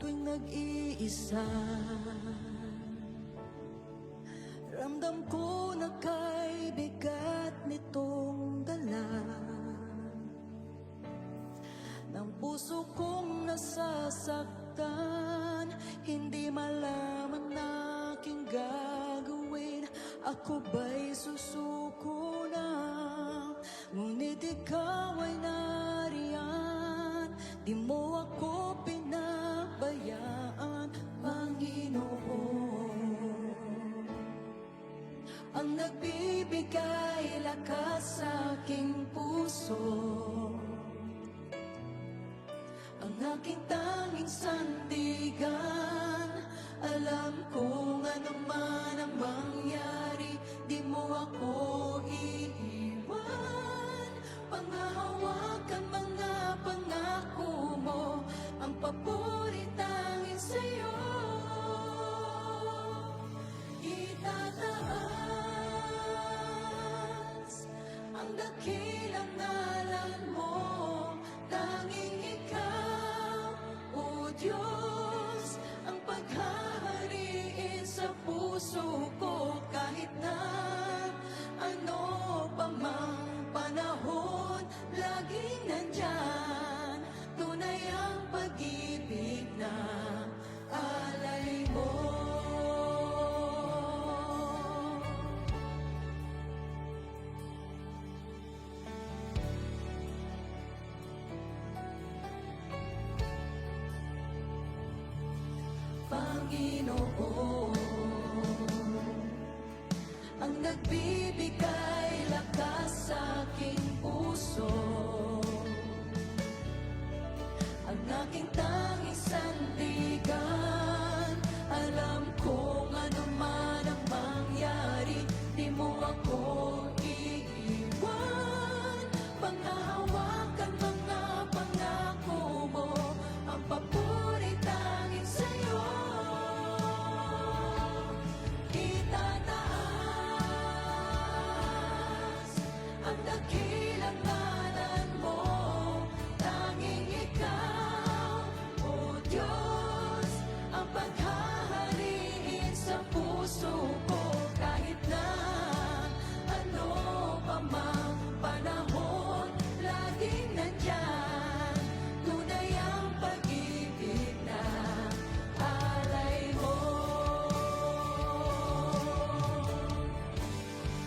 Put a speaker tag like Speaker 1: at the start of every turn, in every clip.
Speaker 1: tuwing nag-iisa. Ramdam ko na kay bigat nitong dala ng puso kong nasasaktan. Hindi malaman na aking gagawin. Ako ba'y susuko na? Ngunit ikaw ay nariyan. Di mo ako pinabayaan, Panginoon. Ang nagbibigay lakas sa aking puso, ang aking tanging sandigan. Alam kong ano man ang mangyari, di mo ako iiwan. Pangahawakan mga pangako mo, ang papuri tanging sa'yo itataas. Ang dakilang ngalan mo, tanging ikaw, O Diyos, ang paghahariin sa puso ko. Kahit na ano pa mang panahon, laging nandyan. Tunay ang pag-ibig na alay mo. Panginoon, ang nagbibigay lakas sa aking puso, ang aking tanging sandigan. Alam kong ano man ang mangyari, di mo ako iiwan. Panghahawakan mga pangako mo, ang papuri tanging sa'yo itataas. Ang dakilang ngalan mo, tanging ikaw, O Diyos, ang paghahariin sa puso ko. Kahit na ano pa mang panahon, laging nandyan. Tunay ang pag-ibig na alay mo.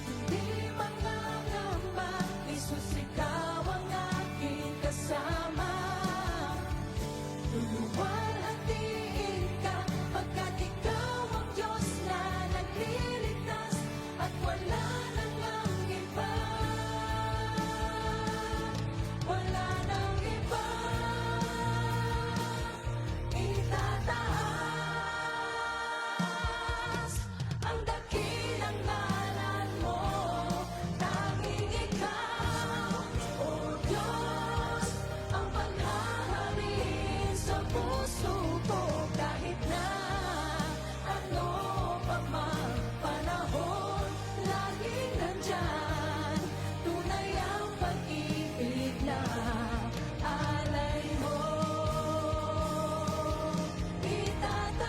Speaker 1: Hindi mangangamba, Jesus, ikaw ang aking kasama. Luluwalhatiin ka, pagkat ikaw ang Diyos na nagliligtas, at wala nang ang iba. Wala nang iba. Itataas ang dakilang ngalan mo, tanging ikaw, O Diyos, ang paghahariin sa puso ko. Kahit na ano pa mang panahon, laging nandyan. Tunay ang pag-ibig na alay mo. Itataas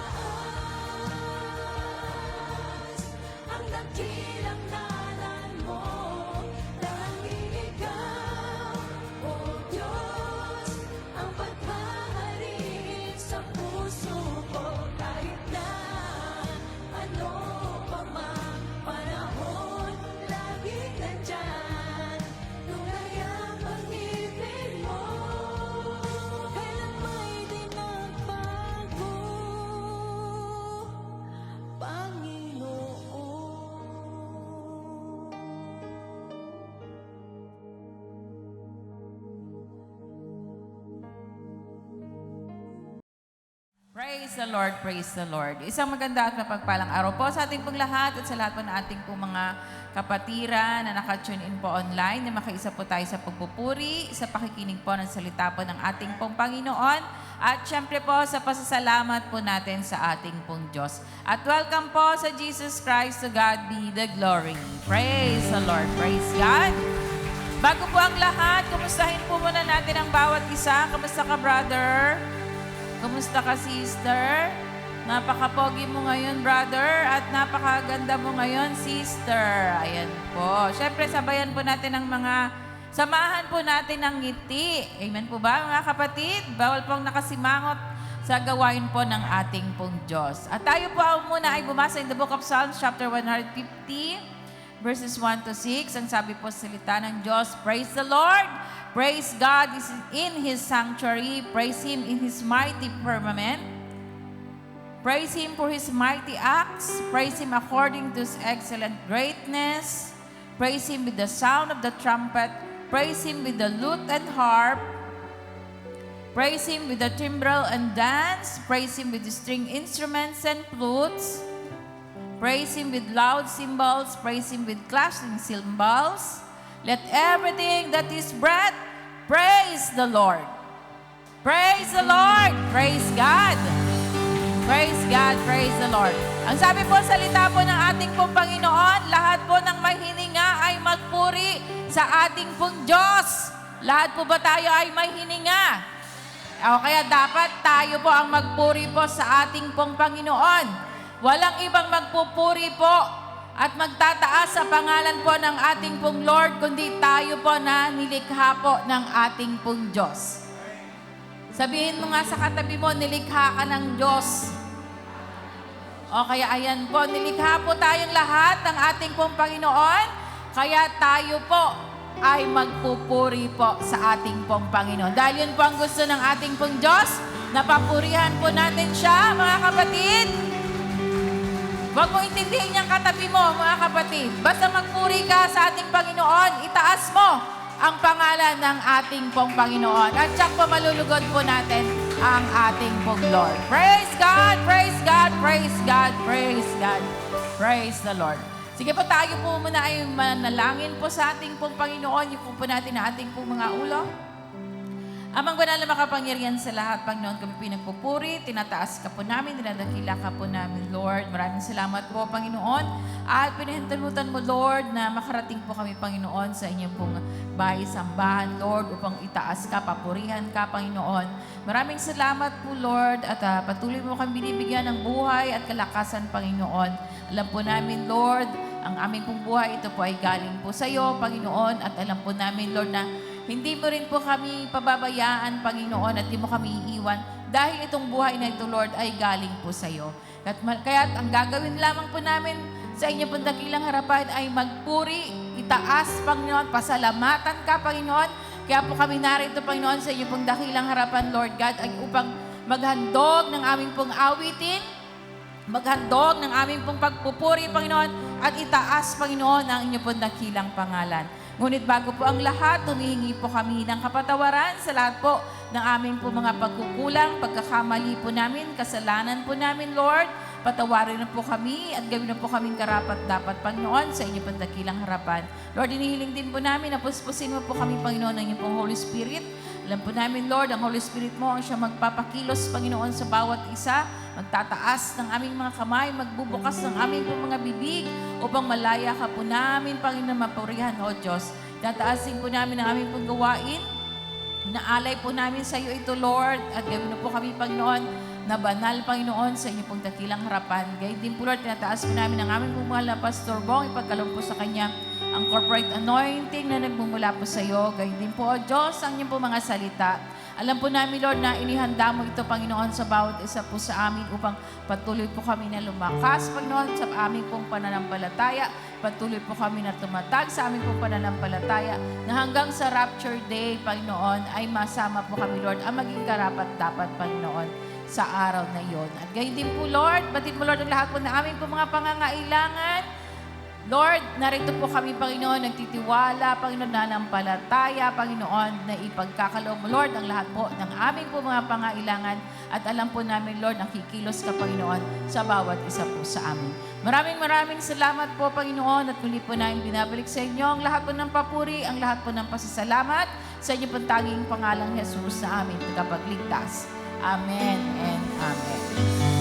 Speaker 1: ang dakilang ngalan mo, tanging ikaw, O Diyos, ang paghahariin sa puso ko. Kahit na ano pa mang panahon, laging nandyan. Tunay ang pag-ibig mo, kailan may di nagbago, Panginoon.
Speaker 2: Praise the Lord, praise the Lord. Isang maganda at mapagpalang araw po sa ating pong lahat at sa lahat po ng ating pong mga kapatiran na naka-tune in po online, na makaisa po tayo sa pagpupuri, sa pakikinig po ng salita po ng ating pong Panginoon, at syempre po sa pasasalamat po natin sa ating pong Diyos. At welcome po sa Jesus Christ, to God be the glory. Praise the Lord, praise God. Bago po ang lahat, kumustahin po muna natin ang bawat isa. Kamusta ka, brother? Kumusta ka, sister? Napaka-pogi mo ngayon, brother, at napakaganda mo ngayon, sister. Ayan po. Siyempre, sabayan po natin ang samahan po natin ang ngiti. Amen po ba, mga kapatid? Bawal pong nakasimangot sa gawain po ng ating pong Diyos. At tayo po muna ay bumasa in the book of Psalms, chapter 150, verses 1 to 6. Ang sabi po sa salita ng Diyos, praise the Lord! Praise God is in His sanctuary. Praise Him in His mighty firmament. Praise Him for His mighty acts. Praise Him according to His excellent greatness. Praise Him with the sound of the trumpet. Praise Him with the lute and harp. Praise Him with the timbrel and dance. Praise Him with the string instruments and flutes. Praise Him with loud cymbals. Praise Him with clashing cymbals. Let everything that is breath praise the Lord. Praise the Lord. Praise God. Praise God, praise the Lord. Ang sabi po, salita po ng ating pong Panginoon, lahat po ng may hininga ay magpuri sa ating pong Diyos. Lahat po ba tayo ay may hininga? O kaya dapat tayo po ang magpuri po sa ating pong Panginoon. Walang ibang magpupuri po at magtataas sa pangalan po ng ating pong Lord, kundi tayo po na nilikha po ng ating pong Diyos. Sabihin mo nga sa katabi mo, nilikha ka ng Diyos. O kaya ayan po, nilikha po tayong lahat ng ating pong Panginoon, kaya tayo po ay magpupuri po sa ating pong Panginoon. Dahil yun po ang gusto ng ating pong Diyos, napapurihan po natin siya, mga kapatid. Huwag mo intindihin niyang katabi mo, mga kapatid. Basta magpuri ka sa ating Panginoon, itaas mo ang pangalan ng ating pong Panginoon. At siya po malulugod po natin ang ating pong Lord. Praise God! Praise God! Praise God! Praise God! Praise the Lord. Sige po, tayo po muna ay manalangin po sa ating pong Panginoon. Yung po natin ang ating pong mga ulo. Amang banal na makapangyarihan sa lahat, Panginoon, kami pinagpupuri, tinataas ka po namin, dinadakila ka po namin, Lord. Maraming salamat po, Panginoon. At pinahintulutan mo, Lord, na makarating po kami, Panginoon, sa inyong pong bahay, sambahan, Lord, upang itaas ka, papurihan ka, Panginoon. Maraming salamat po, Lord, at patuloy mo kami binibigyan ng buhay at kalakasan, Panginoon. Alam po namin, Lord, ang aming pong buhay, ito po ay galing po sa iyo, Panginoon, at alam po namin, Lord, na hindi mo rin po kami pababayaan, Panginoon, at hindi mo kami iiwan dahil itong buhay na ito, Lord, ay galing po sa iyo. Kaya ang gagawin lamang po namin sa inyo pong dakilang harapan ay magpuri, itaas, Panginoon, pasalamatan ka, Panginoon. Kaya po kami narito, Panginoon, sa inyo pong dakilang harapan, Lord God, ay upang maghandog ng aming pong awitin, maghandog ng aming pong pagpupuri, Panginoon, at itaas, Panginoon, ang inyong pong dakilang pangalan. Ngunit bago po ang lahat, humihingi po kami ng kapatawaran sa lahat po ng aming po mga pagkukulang, pagkakamali po namin, kasalanan po namin, Lord. Patawarin na po kami at gawin na po kaming karapat-dapat, Panginoon, sa inyong pandakilang harapan. Lord, inihiling din po namin na puspusin mo po kami, Panginoon, ng inyong pong Holy Spirit. Alam po namin, Lord, ang Holy Spirit mo ang siya magpapakilos, Panginoon, sa bawat isa, magtataas ng aming mga kamay, magbubukas ng aming mga bibig upang malaya ka po namin, Panginoon, mapurihan, O Diyos. Tataasin po namin ang aming pong gawain. Inaalay po namin sa iyo ito, Lord, at gawin na po kami, Panginoon, na banal, Panginoon, sa inyo pong dakilang harapan. Gayun din po, Lord, tinataas po namin ang aming pong mahal na Pastor Bong, ipagkalong po sa kanya ang corporate anointing na nagmumula po sa iyo. Gayun din po, O Diyos, ang inyong po mga salita. Alam po namin, Lord, na inihanda mo ito, Panginoon, sa bawat isa po sa amin upang patuloy po kami na lumakas, Panginoon, sa aming pong pananampalataya. Patuloy po kami na tumatag sa aming pong pananampalataya na hanggang sa Rapture Day, Panginoon, ay masama po kami, Lord, ang maging karapat-dapat, Panginoon, sa araw na iyon. At gayon din po, Lord, batid mo, Lord, ang lahat po na aming pong mga pangangailangan. Lord, narito po kami, Panginoon, nagtitiwala, Panginoon, nanampalataya, Panginoon, na ipagkakaloob mo, Lord, ang lahat po ng aming po mga pangailangan at alam po namin, Lord, ang kikilos ka, Panginoon, sa bawat isa po sa amin. Maraming salamat po, Panginoon, at muli po namin binabalik sa inyo ang lahat po ng papuri, ang lahat po ng pasasalamat sa inyo pong tanging pangalang Jesus na aming tagapagligtas. Amen and Amen.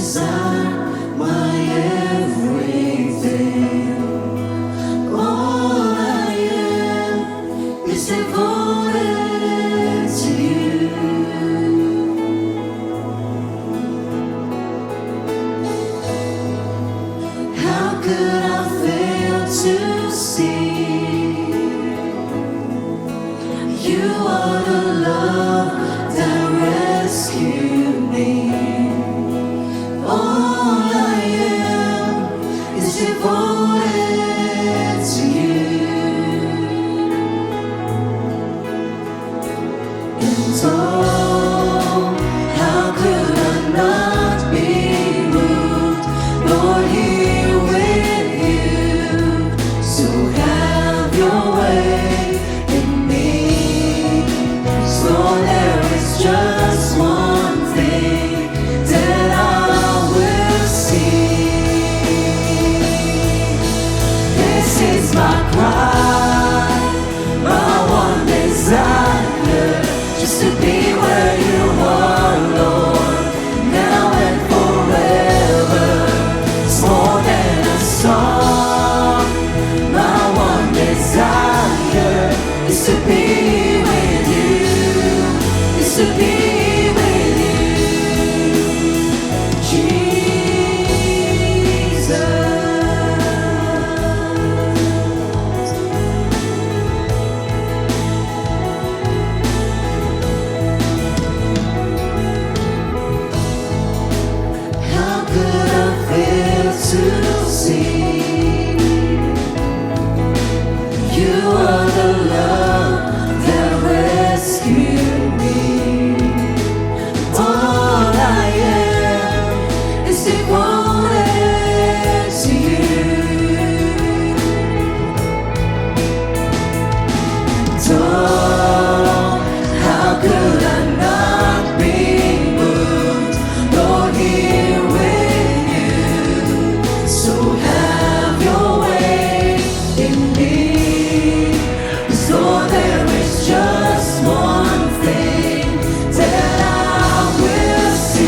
Speaker 1: desire, my everything. All I am is devoted to you. How could I fail to see? You are the love that rescued me. All I am is devoted to you. And oh, how could I not be moved, Lord, here with you? So have your way in me. So there is just one thing that I will see. This is my cry, my one desire, just to be where you are, Lord, now and forever. It's more than a song. My one desire is to be with you, is to be with you, Jesus. How could I fail to see? You are the love that rescued me. All I am is devoted to you. Oh, how could I not be moved, Lord, here with you? So have your way in me. So there is just one thing that I will see.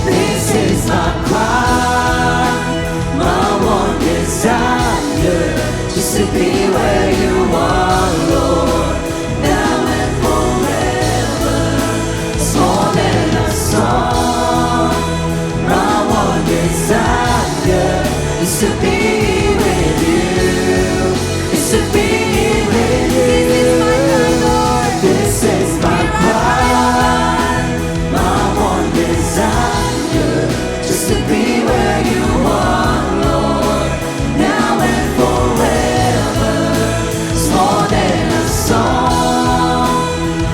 Speaker 1: This is my cry, my one desire, just to be where you are, Lord, now and forever. It's more than a song. My one desire is to be with you, is to be with you. This is my cry, my one desire, just to be where you are, Lord, now and forever. It's more than a song.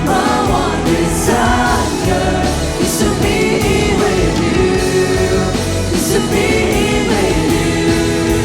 Speaker 1: My one desire is to be with you, is to be with you.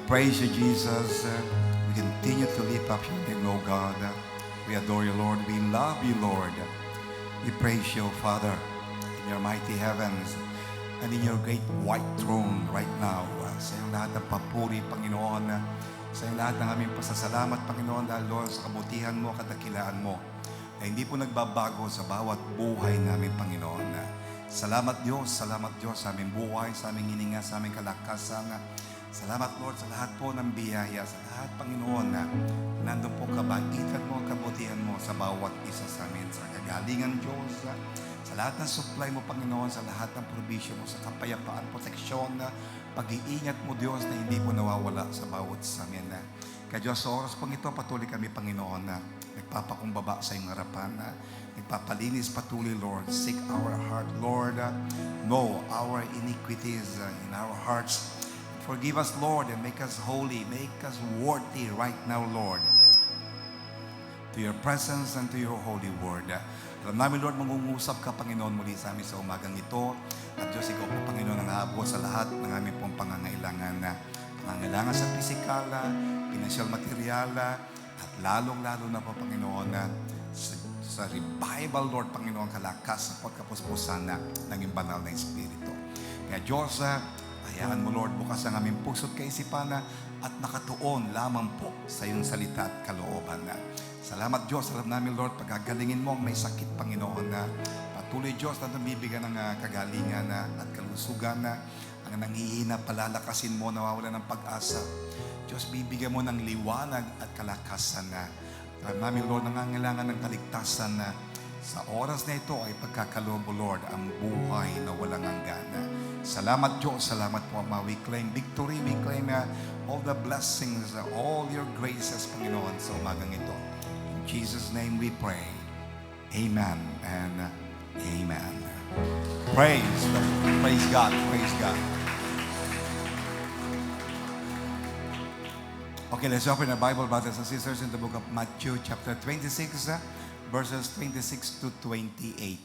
Speaker 3: praise you, Jesus. We continue to lift up your name, O God. We adore you, Lord. We love you, Lord. We praise you, Father, in your mighty heavens and in your great white throne right now. Sa iyong lahat ng papuri, Panginoon. Sa iyong lahat ng aming pasasalamat, Panginoon, dahil, Lord, sa kabutihan mo, kadakilaan mo, na hindi po nagbabago sa bawat buhay namin, Panginoon. Salamat Diyos sa aming buhay, sa aming hininga, sa aming kalakasan. Salamat, Lord, sa lahat po ng biyaya, sa lahat, Panginoon, na nandun po kabaitan mo, kabutihan mo sa bawat isa sa amin, sa kagalingan, Diyos, sa lahat ng supply mo, Panginoon, sa lahat ng provision mo, sa kapayapaan, proteksyon, pag-iingat mo, Diyos, na hindi po nawawala sa bawat sa amin. Kaya Diyos, sa oras pang ito, patuloy kami, Panginoon, na nagpapakumbaba sa iyong harapan, na nagpapalinis patuloy, Lord. Seek our heart, Lord. Know our iniquities in our hearts. Forgive us, Lord, and make us holy, make us worthy right now, Lord, to your presence and to your holy word. Alam namin, Lord, mangungusap ka, Panginoon, muli sa amin sa umagang ito. At Diyos, ikaw po, Panginoon, ang haabo sa lahat ng aming pong pangangailangan sa pisikal, financial material, at lalong-lalo na po, Panginoon, sa revival, Lord, Panginoon, kalakas sa pagkapuspusan ng iyong banal na Espiritu. Kaya Diyos, hayaan mo, Lord, bukas ang aming puso't kaisipan at nakatuon lamang po sa iyong salita at kalooban. Salamat, Diyos. Alam namin, Lord, pagkagalingin mo ang may sakit, Panginoon, patuloy, Diyos, na bibigyan ng kagalingan at kalusugan, ang nanghihina, palalakasin mo, nawawala ng pag-asa. Diyos, bibigyan mo ng liwanag at kalakasan. Alam namin, Lord, nangangailangan ng kaligtasan sa oras na ito ay pagkakaloob mo, Lord, ang buhay na walang hanggan. Salamat, Diyos. Salamat po, Ama. We claim victory. We claim all the blessings, all your graces, Panginoon, sa umagang ito. In Jesus' name we pray. Amen and amen. Praise God. Praise God. Okay, let's open our Bible, brothers and sisters, in the book of Matthew, chapter 26, verses 26 to 28.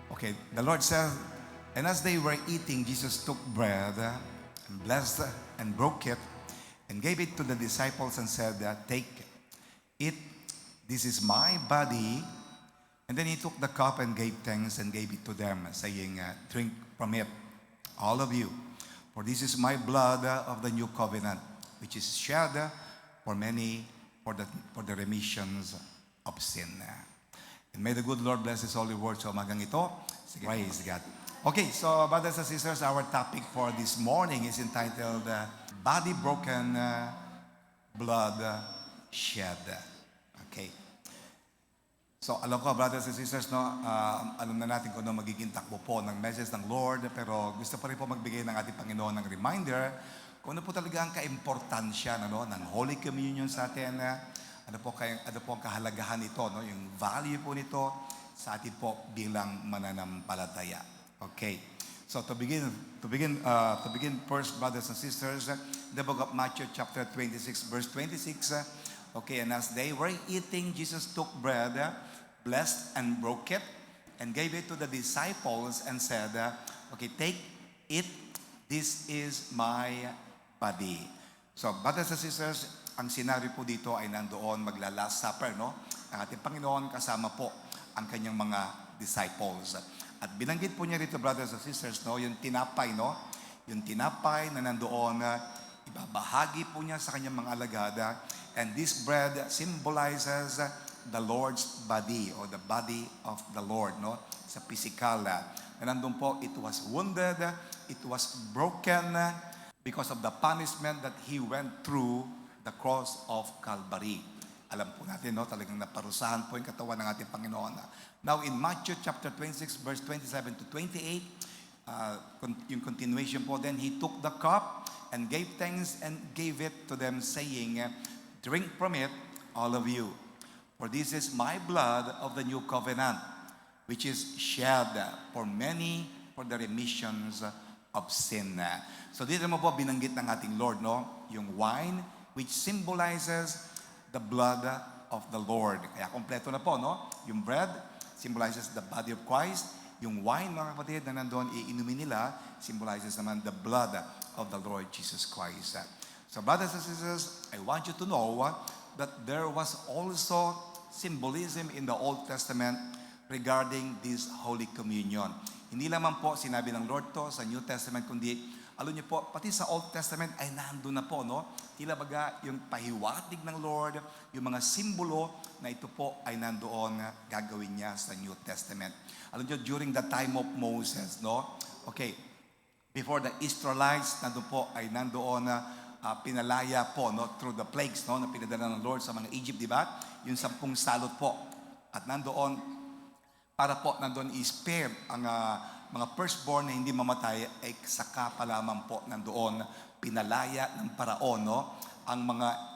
Speaker 3: Okay, the Lord says, and as they were eating, Jesus took bread and blessed and broke it and gave it to the disciples and said, take it, this is my body. And then he took the cup and gave thanks and gave it to them, saying, drink from it, all of you. For this is my blood of the new covenant, which is shed for many for the remissions of sin. And may the good Lord bless His holy word sa umagang ito. Praise God. Okay, so brothers and sisters, our topic for this morning is entitled Body Broken, Blood Shed. Okay. So alam ko, brothers and sisters, alam na natin kung ano magiging takbo po ng message ng Lord, pero gusto pa rin po magbigay ng ating Panginoon ng reminder kung ano po talaga ang kaimportansya ng Holy Communion sa atin. Ano po ang kahalagahan nito, yung value po nito sa atin po bilang mananampalataya. Okay. So to begin first, brothers and sisters, the book of Matthew chapter 26 verse 26. Okay, and as they were eating, Jesus took bread, blessed and broke it, and gave it to the disciples and said, okay, take it, this is my body. So, brothers and sisters, ang scenario po dito ay nandoon magla-Last Supper, Ang ating Panginoon kasama po ang kanyang mga disciples. At binanggit po niya rito, brothers and sisters, yung tinapay, Yung tinapay na nandoon, ibabahagi po niya sa kanyang mga alagada. And this bread symbolizes the Lord's body or the body of the Lord, Sa pisikal. Na nandun po, it was wounded, it was broken because of the punishment that He went through the cross of Calvary. Alam po natin, talagang naparusahan po yung katawan ng ating Panginoon. Now, in Matthew chapter 26, verse 27 to 28, yung continuation po, then He took the cup and gave thanks and gave it to them, saying, drink from it, all of you. For this is my blood of the new covenant, which is shed for many for the remissions of sin. So dito mo po binanggit ng ating Lord, Yung wine, which symbolizes the blood of the Lord. Kaya kompleto na po, Yung bread symbolizes the body of Christ. Yung wine, mga kapatid, na nandoon iinumin nila, symbolizes naman the blood of the Lord Jesus Christ. So brothers and sisters, I want you to know that there was also symbolism in the Old Testament regarding this Holy Communion. Hindi lamang po sinabi ng Lord to sa New Testament, kundi alam niyo po, pati sa Old Testament ay nandun na po, no? Tila baga yung pahiwatig ng Lord, yung mga simbolo na ito po ay nandoon gagawin niya sa New Testament. Alam niyo, during the time of Moses, no? Okay, before the Israelites, nandun po ay nandoon pinalaya po, no? Through the plagues, no? Na pinadala ng Lord sa mga Egypt, di ba? Yung 10 salot po. At nandoon, para po nandoon i-spare ang mga firstborn na hindi mamatay, ay saka pa lamang po nandoon pinalaya ng paraon, no? Ang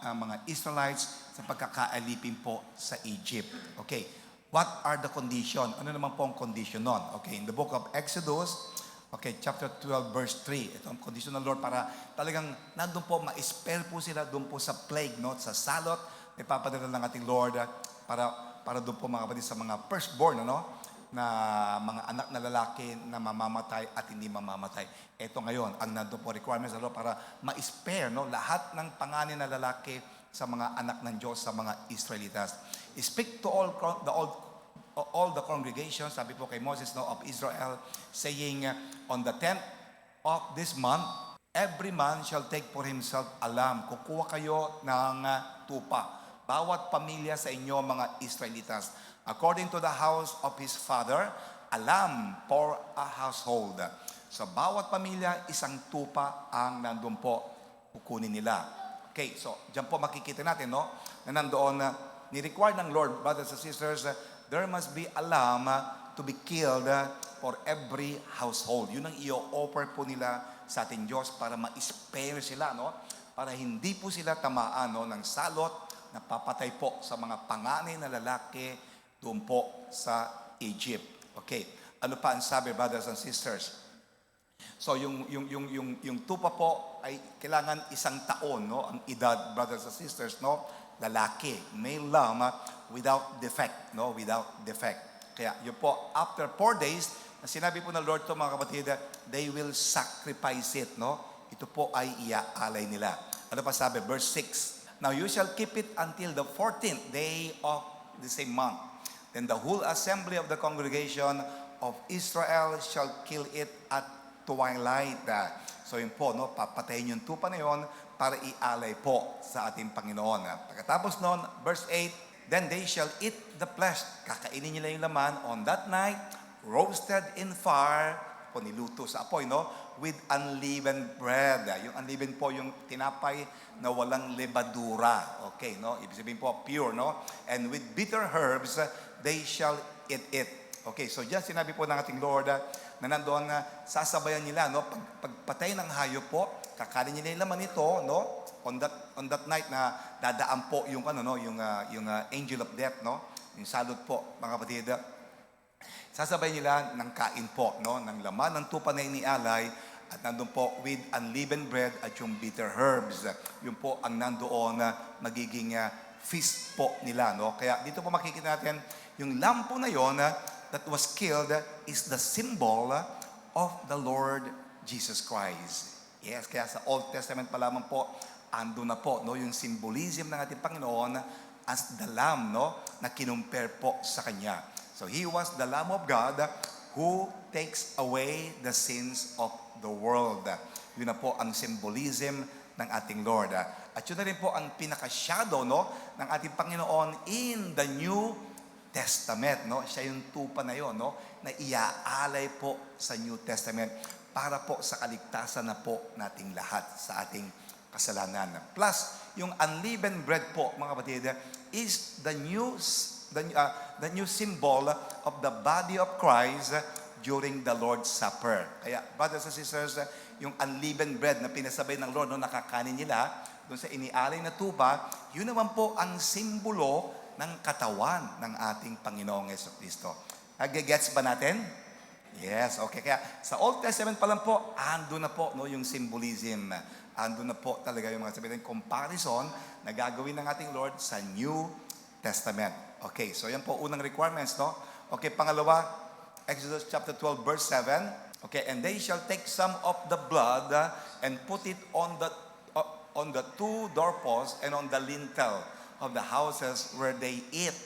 Speaker 3: mga Israelites sa pagkakaalipin po sa Egypt. Okay, what are the condition? Ano naman po ang condition nun? Okay, in the book of Exodus, okay, chapter 12, verse 3. Ito ang condition ng Lord para talagang nandun po, ma-spare po sila doon po sa plague, no? Sa salot, ipapadala ng ating Lord para doon po mga kapatid sa mga firstborn, no? Na mga anak na lalaki na mamamatay at hindi mamamatay. Ito ngayon, ang nandun po requirements ng Lord para ma-spare, no? Lahat ng panganin na lalaki sa mga anak ng Diyos, sa mga Israelitas. Speak to all the congregations, sabi po kay Moses, no, of Israel, saying, on the 10th of this month, every man shall take for himself a lamb. Kukuha kayo ng tupa. Bawat pamilya sa inyo, mga Israelitas, according to the house of his father, a lamb for a household. So bawat pamilya, isang tupa ang nandun po kukunin nila. Okay, so dyan po makikita natin, no, na nandoon ni-require ng Lord, brothers and sisters, there must be a lamb to be killed for every household. Yun ang i-offer po nila sa ating Diyos para ma-spare sila, no? Para hindi po sila tamaan, no, ng salot na papatay po sa mga panganay na lalaki doon po sa Egypt. Okay, ano pa ang sabi, brothers and sisters? So yung tupa po ay kailangan 1 taon, no? Ang edad, brothers and sisters, no? Lalaki, male lamb without defect, no? Without defect. Kaya yun po, after 4 days, na sinabi po ng Lord to mga kapatid, they will sacrifice it, no? Ito po ay iaalay nila. Ano pa sabi? Verse 6. Now you shall keep it until the 14th day of the same month. Then the whole assembly of the congregation of Israel shall kill it at twilight. So yun po, no? Papatayin yung tupa na yun para ialay po sa ating Panginoon. Pagkatapos nun, verse 8, then they shall eat the flesh. Kakainin nila yung laman on that night, roasted in fire, po niluto sa apoy, no? With unleavened bread. Yung unleavened po, yung tinapay na walang levadura. Okay, no? Ibig sabihin po, pure, no? And with bitter herbs, they shall eat it. Okay, so dyan sinabi po ng ating Lord na nandoon sasabayan nila, no? Pagpatay ng hayop po, kakanin nila yung laman nito, no? On that night na dadaan po yung yung angel of death, no? Yung salot po, mga kapatid. Sasabay nila ng kain po, no? Ng laman ng tupa na inialay at nandun po with unleavened bread at yung bitter herbs. Yun po ang nandoon na magiging feast po nila, no? Kaya dito po makikita natin yung lampo na yon that was killed is the symbol of the Lord Jesus Christ. Yes, kaya sa Old Testament pa lamang po, ando na po, no? Yung symbolism ng ating Panginoon as the lamb, no? Na kinumpare po sa Kanya. So He was the Lamb of God who takes away the sins of the world. Yun na po ang symbolism ng ating Lord. At yun na rin po ang pinaka-shadow, no, ng ating Panginoon in the New Testament. No? Siya yung tupa na yun, no, na iaalay po sa New Testament para po sa kaligtasan na po nating lahat sa ating kasalanan. Plus, yung unleavened bread po, mga kapatid, is the new symbol of the body of Christ during the Lord's Supper. Kaya, brothers and sisters, yung unleavened bread na pinasabay ng Lord, no, nakakanin nila, doon sa inialay na tupa, yun naman po ang simbolo ng katawan ng ating Panginoong Jesucristo. Gets ba natin? Yes, okay. Kaya sa Old Testament pa lang po, ando na po, no, yung symbolism. Ando na po talaga yung mga sabihin, comparison na gagawin ng ating Lord sa New Testament. Okay, so yan po unang requirements, no? Okay, pangalawa, Exodus chapter 12, verse 7. Okay, and they shall take some of the blood and put it on the two doorposts and on the lintel of the houses where they eat.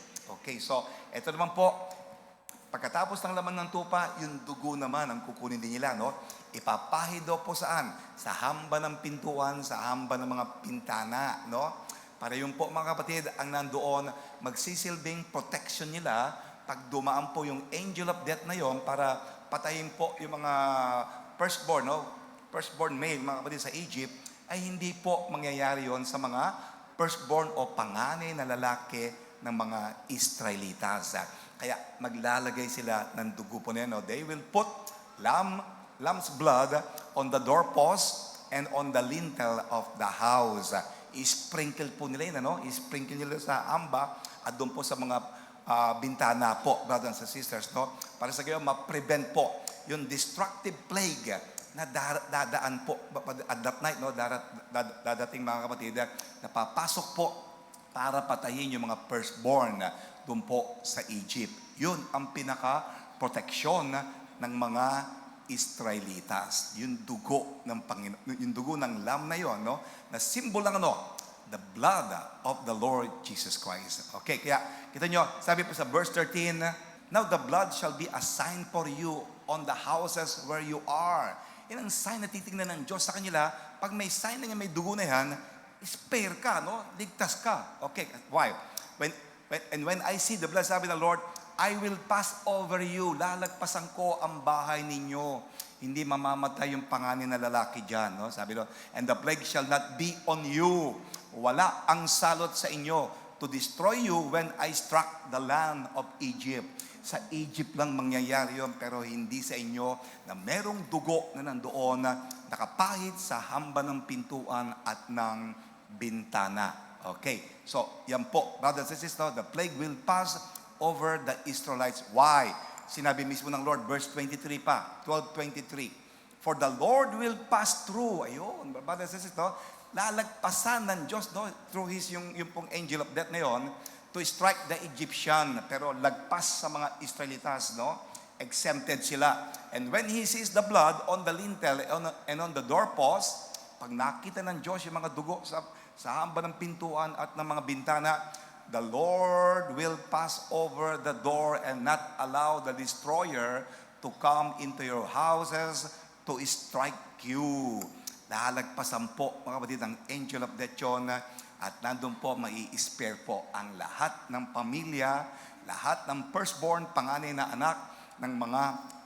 Speaker 3: Okay, so ito naman po, pagkatapos ng laman ng tupa, yung dugo naman ang kukunin din nila, no? Ipapahid daw po saan? Sa hamba ng pintuan, sa hamba ng mga pintana, no? Para yung po mga kapatid, ang nandoon, magsisilbing protection nila pag dumaan po yung angel of death na yon para patayin po yung mga firstborn, no? Firstborn male, mga kapatid sa Egypt, ay hindi po mangyayari yon sa mga firstborn o panganay na lalaki ng mga Israelitas. Kaya maglalagay sila ng dugo po nila, no? They will put lamb's blood on the doorpost and on the lintel of the house. I-sprinkle po nila yun, ano? I-sprinkle nila sa amba at doon po sa mga bintana po, brothers and sisters, no? Para sa gayon, ma-prevent po yung destructive plague na dadaan po at that night, no? Dadating mga kapatid na papasok po para patayin yung mga firstborn doon po sa Egypt. Yun ang pinaka-proteksyon ng mga Israelitas. Yung dugo ng Panginoon, yung dugo ng lamb na yon, no? Na symbol ng ano? The blood of the Lord Jesus Christ. Okay, kaya kita nyo, sabi po sa verse 13, now the blood shall be a sign for you on the houses where you are. Yan ang sign na titignan ng Diyos sa kanila. Pag may sign na may dugo na yan, spare ka, no? Ligtas ka. Okay, why? When I see the blood, sabi ng Lord, I will pass over you. Lalagpasan ko ang bahay ninyo. Hindi mamamatay yung panganin na lalaki dyan. No? Sabi doon, and the plague shall not be on you. Wala ang salot sa inyo to destroy you when I struck the land of Egypt. Sa Egypt lang mangyayari yun, pero hindi sa inyo na merong dugo na nandoon na nakapahid sa hamba ng pintuan at ng bintana. Okay, so yan po, brothers and sisters, the plague will pass over the Israelites. Why? Sinabi mismo ng Lord, verse 23 pa, 12:23. For the Lord will pass through. Ayun, brothers and sisters, no? Lalagpasan ng Diyos, no? Through yung pong angel of death na yon, to strike the Egyptian. Pero lagpas sa mga Israelitas, no? Exempted sila. And when He sees the blood on the lintel and on the doorpost, pag nakita ng Diyos yung mga dugo sa hamba ng pintuan at ng mga bintana, the Lord will pass over the door and not allow the destroyer to come into your houses to strike you. Lalagpasan po, mga kapatid, ang angel of death yun, at nandun po mai-spare po ang lahat ng pamilya, lahat ng firstborn, panganay na anak ng mga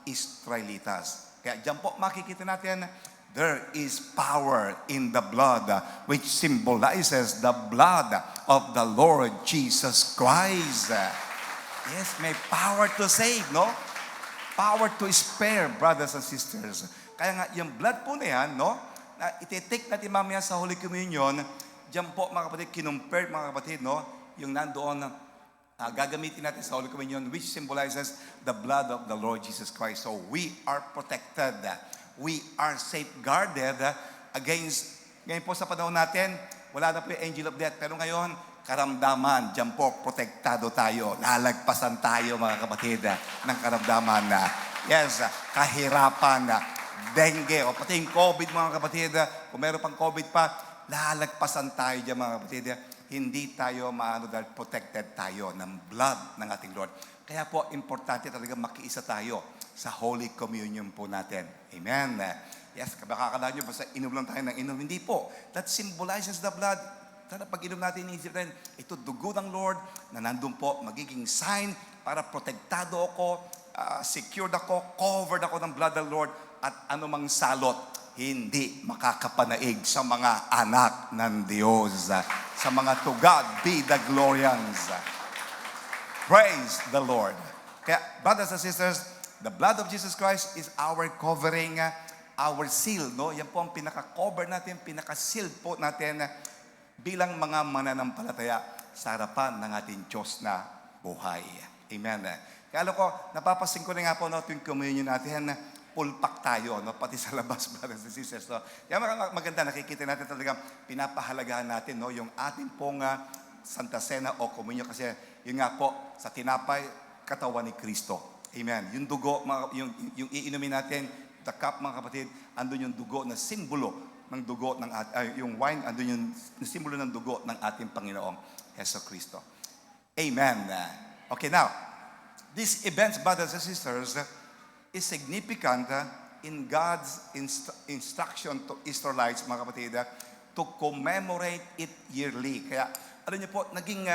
Speaker 3: Israelitas. Kaya dyan po makikita natin, there is power in the blood, which symbolizes the blood of the Lord Jesus Christ. Yes, may power to save, no? Power to spare, brothers and sisters. Kaya nga, yung blood po na yan, no? Na iti-take natin mamaya sa Holy Communion, dyan po, mga kapatid, kinumpare, mga kapatid, no? Yung nandoon, gagamitin natin sa Holy Communion, which symbolizes the blood of the Lord Jesus Christ. So, we are protected. We are safeguarded against, ngayon po sa panahon natin, wala na po yung angel of death. Pero ngayon, karamdaman, dyan po, protektado tayo. Lalagpasan tayo, mga kapatid, ng karamdaman na, yes, kahirapan, dengue, o pati yung COVID, mga kapatid, kung meron pang COVID pa, lalagpasan tayo dyan, mga kapatid. Hindi tayo dahil protected tayo ng blood ng ating Lord. Kaya po, importante talaga makiisa tayo sa Holy Communion po natin. Amen. Yes, baka akala nyo, basta inom lang tayo ng inom. Hindi po. That symbolizes the blood. Sana pag inom natin, inisip natin, ito dugo ng Lord na nandun po, magiging sign para protektado ako, secured ako, covered ako ng blood ng Lord, at anumang salot, hindi makakapanaig sa mga anak ng Diyos. Sa mga to God be the glorians. Praise the Lord. Kaya, brothers and sisters, the blood of Jesus Christ is our covering, our seal, no? Yan po ang pinaka-cover natin, pinaka-seal po natin bilang mga mananampalataya sa harapan ng ating Diyos na buhay. Amen. Kaya alam ko, napapasin ko na nga po, no, tuwing communion natin, pulpak tayo, no? Pati sa labas, brothers and sisters. No? Kaya maganda, nakikita natin talaga, pinapahalagahan natin, no? Yung ating pong Santa Cena o Communion, kasi yun nga po, sa tinapay, katawan ni Kristo. Amen. Yung dugo, yung iinumin natin, the cup, mga kapatid, andun yung dugo na simbolo ng dugo ng yung wine, andun yung simbolo ng dugo ng ating Panginoong Hesus Kristo. Amen. Okay, now, these events, brothers and sisters, is significant in God's instruction to Israelites, mga kapatid, to commemorate it yearly. Kaya, ano niyo po, naging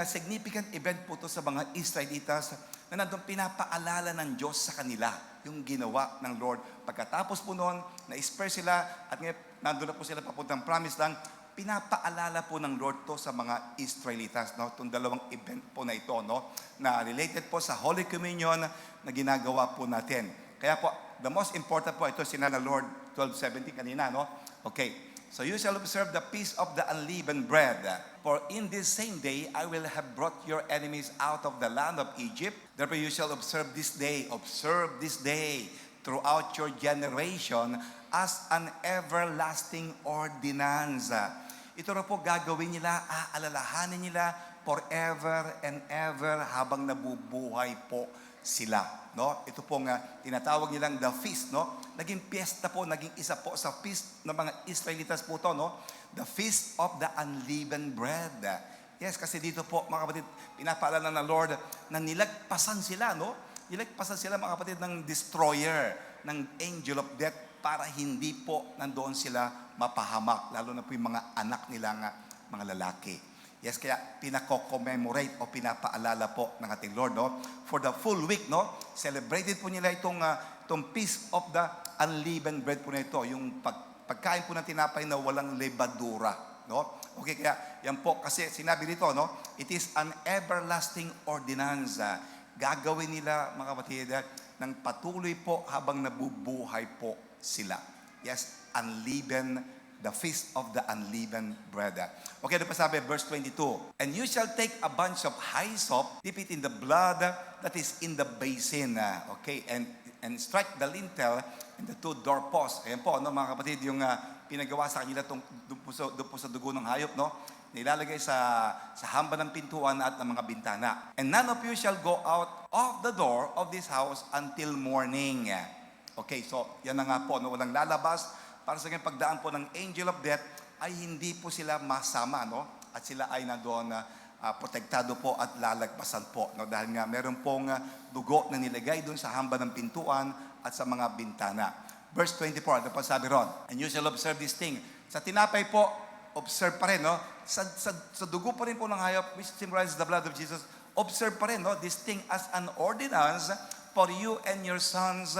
Speaker 3: significant event po ito sa mga Israelitas na nandun pinapaalala ng Diyos sa kanila yung ginawa ng Lord. Pagkatapos po noon, na-spare sila at ngayon nandun na po sila papuntang promise lang, pinapaalala po ng Lord to sa mga Israelitas, no? Itong dalawang event po na ito, no? Na related po sa Holy Communion na ginagawa po natin. Kaya po, the most important po, ito sinala Lord 12:17 kanina, no? Okay. So you shall observe the feast of the unleavened bread. For in this same day I will have brought your enemies out of the land of Egypt. Therefore you shall observe this day throughout your generation as an everlasting ordinance. Ito na po gagawin nila, aalalahanin nila forever and ever habang nabubuhay po sila, no? Ito pong tinatawag nilang the feast, no? Naging piyesta po, naging isa po sa feast ng mga Israelitas po to, no? The feast of the unleavened bread. Yes, kasi dito po, mga kapatid, pinapaalala ng Lord na nilagpasan sila, no? Nilagpasan sila, mga kapatid, ng destroyer, ng angel of death, para hindi po nandoon sila mapahamak, lalo na po yung mga anak nilang mga lalaki. Yes, kaya pinako-commemorate o pinapaalala po ng ating Lord, no? For the full week, no? Celebrated po nila itong feast of the unleavened bread po na ito, yung pagkain po ng tinapay na walang lebadura, no? Okay, kaya yan po, kasi sinabi dito, no? It is an everlasting ordinance. Gagawin nila, mga kapatid, ng patuloy po habang nabubuhay po sila. Yes, the feast of the unleavened bread. Okay, ano pa sabi? Verse 22. And you shall take a bunch of hyssop, dip it in the blood that is in the basin. Okay, and strike the lintel and the two doorposts. Ayan po, no, mga kapatid, yung pinagawa sa kanila doon po sa dugo ng hayop, no? Nilalagay sa hamba ng pintuan at ng mga bintana. And none of you shall go out of the door of this house until morning. Okay, so yan na nga po, no? Walang lalabas para sa kanyang pagdaan po ng angel of death ay hindi po sila masama, no? At sila ay nandoon protektado po at lalagpasan po, no? Dahil nga meron pong dugo na nilagay doon sa hamba ng pintuan at sa mga bintana. Verse 24, ano pa sabi ron? And you shall observe this thing. Sa tinapay po, observe pa rin, no? Sa dugo pa rin po ng hayop, which symbolizes the blood of Jesus, observe pa rin, no? This thing as an ordinance for you and your sons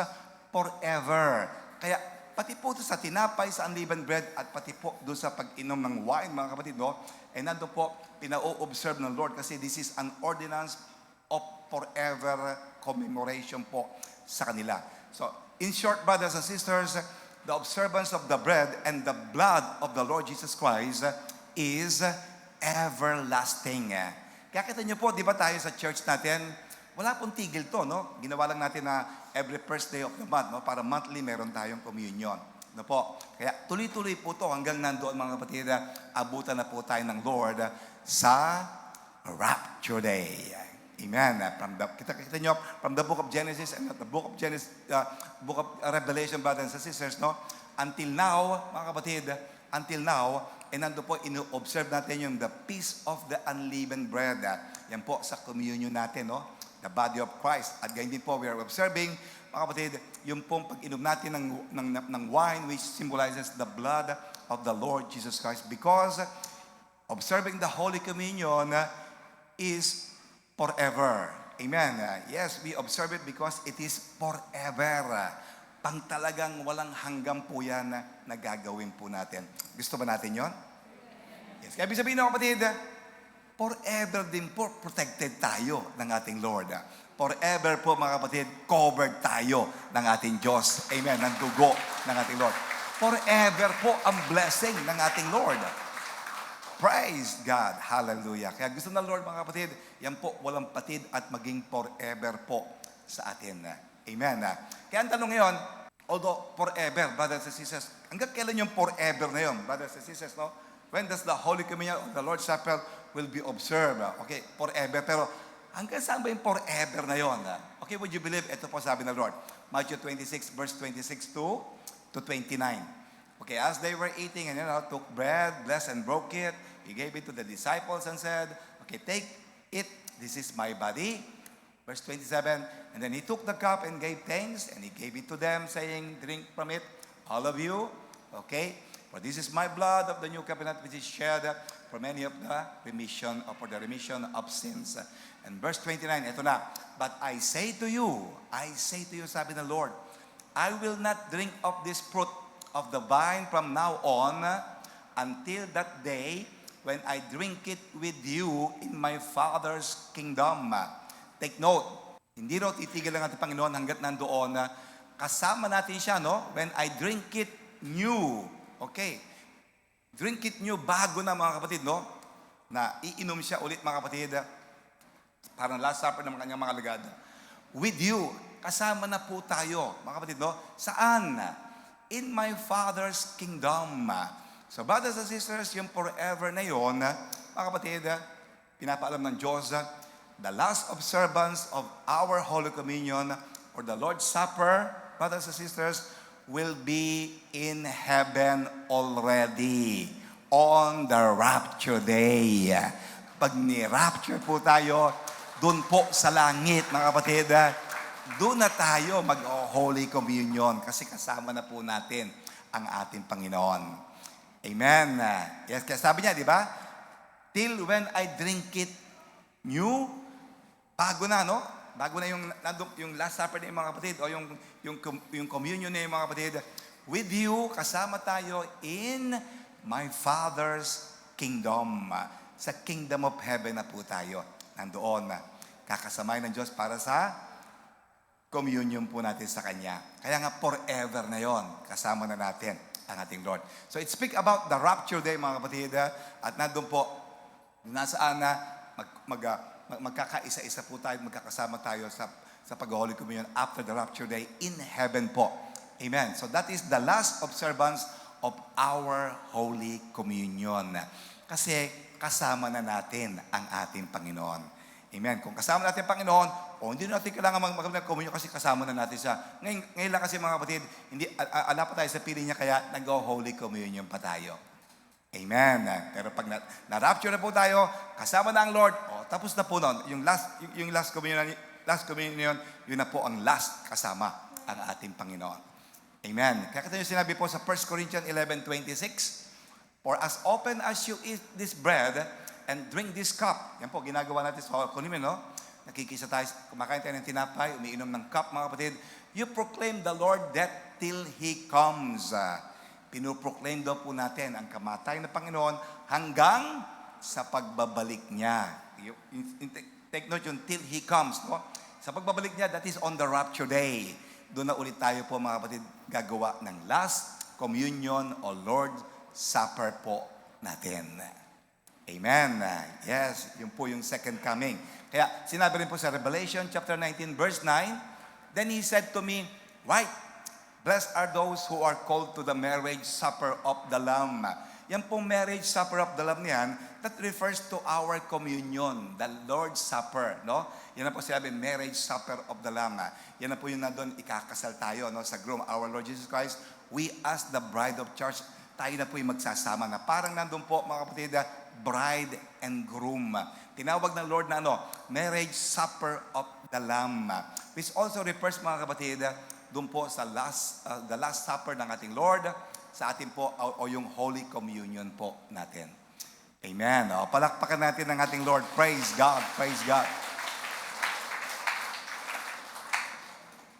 Speaker 3: forever. Kaya pati po sa tinapay, sa unleavened bread, at pati po doon sa pag-inom ng wine, mga kapatid, no? And nandun po, pina-observe ng Lord kasi this is an ordinance of forever commemoration po sa kanila. So, in short, brothers and sisters, the observance of the bread and the blood of the Lord Jesus Christ is everlasting. Kaya kita nyo po, di ba tayo sa church natin, wala pong tigil to, no? Ginawa lang natin na every first day of the month, no? Para monthly meron tayong communion. No po? Kaya tuloy-tuloy po to hanggang nandoon, mga kapatid, abutan na po tayo ng Lord sa Rapture Day. Amen. Kita nyo, from the book of Genesis and the book of Revelation, brothers and sisters, no? Until now, mga kapatid, until now, nando po, ino-observe natin yung the feast of the unleavened bread. Yan po sa communion natin, no? The body of Christ. At ganyan din po, we are observing, mga kapatid, yung pong pag-inom natin ng wine, which symbolizes the blood of the Lord Jesus Christ. Because observing the Holy Communion is forever. Amen. Yes, we observe it because it is forever. Pang talagang walang hanggang po yan na gagawin po natin. Gusto ba natin yon? Yes. Kaya ibig sabihin, kapatid, forever din po protected tayo ng ating Lord. Forever po, mga kapatid, covered tayo ng ating Diyos. Amen. Ng dugo ng ating Lord. Forever po ang blessing ng ating Lord. Praise God. Hallelujah. Kaya gusto ng Lord, mga kapatid, yan po, walang patid at maging forever po sa atin. Amen. Kaya ang tanong ngayon, although forever, brothers and sisters, hanggang kailan yung forever na yun, brothers and sisters, no? When does the Holy Communion of the Lord's Supper will be observed? Okay, forever. Pero Hanggang saan ba yung forever na yon? Okay, would you believe? Ito po sabi ng Lord. Matthew 26, verse 26 to 29. Okay, as they were eating and took bread, blessed and broke it. He gave it to the disciples and said, okay, take it. This is my body. Verse 27, and then he took the cup and gave thanks, and he gave it to them, saying, drink from it, all of you. Okay, for this is my blood of the new covenant, which is shed for many of the remission, or for the remission of sins. And verse 29, ito na. But I say to you, sabi ng Lord, I will not drink of this fruit of the vine from now on until that day when I drink it with you in my Father's kingdom. Take note, hindi raw titigil ang ating Panginoon hanggat nandoon kasama natin siya, no? When I drink it new. Okay. Drink it new, bago na mga kapatid, no? Na iinom siya ulit mga kapatid. Parang last supper ng kanyang mga alagad. With you, kasama na po tayo, mga kapatid, no? Saan? In my Father's kingdom. So, brothers and sisters, yung forever na yon, mga kapatid, pinapaalam ng Diyos, the last observance of our Holy Communion or the Lord's Supper, brothers and sisters, will be in heaven already on the rapture day. Pag ni-rapture po tayo, doon po sa langit, mga kapatid, doon na tayo mag-Holy Communion kasi kasama na po natin ang ating Panginoon. Amen. Yes, kaya sabi niya, di ba? Till when I drink it new, bago na, no? Bago na yung last supper na yung mga kapatid o yung communion na yung mga kapatid. With you, kasama tayo in my Father's kingdom. Sa kingdom of heaven na po tayo. Nandoon na. Kakasamahin ng Diyos para sa communion po natin sa Kanya. Kaya nga forever na yon, kasama na natin ang ating Lord. So it speak about the rapture day, mga kapatid. At nandun po, nasaan na magkakaisa-isa po tayo, magkakasama tayo sa pag-Holy Communion after the rapture day in heaven po. Amen. So that is the last observance of our Holy Communion. Kasi kasama na natin ang ating Panginoon. Amen. Kung kasama natin ang Panginoon, hindi natin kailangan mag-communion kasi kasama na natin siya. Ngayon lang kasi mga kapatid, ala pa tayo sa piling niya, kaya nag-Holy Communion pa tayo. Amen. Pero pag na-rapture na po tayo, kasama na ang Lord, tapos na po nun. Yung last communion, yun na po ang last kasama ang ating Panginoon. Amen. Kaya yung sinabi po sa 1 Corinthians 11:26, for as often as you eat this bread and drink this cup, yan po, ginagawa natin sa communion, no? Nakikisa tayo, kumakain tayo ng tinapay, umiinom ng cup, mga kapatid, you proclaim the Lord death till He comes. Pinuproclaim daw po natin ang kamatay ng Panginoon hanggang sa pagbabalik niya. Take note yung till He comes. No? Sa pagbabalik niya, that is on the rapture day. Doon na ulit tayo po mga kapatid gagawa ng last communion o Lord Supper po natin. Amen. Yes, yun po yung second coming. Kaya sinabi rin po sa Revelation chapter 19 verse 9, then He said to me, right, blessed are those who are called to the marriage supper of the Lamb. Yan pong marriage supper of the Lamb niyan, that refers to our communion, the Lord's Supper, no? Yan na po sinabi, marriage supper of the Lamb. Yan na po yung nandun, ikakasal tayo, no? Sa groom, our Lord Jesus Christ. We as the bride of church, tayo na po yung magsasama na. Parang nandun po, mga kapatid, bride and groom. Tinawag ng Lord na marriage supper of the Lamb. Which also refers, mga kapatid, doon po sa the last supper ng ating Lord, sa atin po, o yung Holy Communion po natin. Amen. Palakpakan natin ang ating Lord. Praise God. Praise God.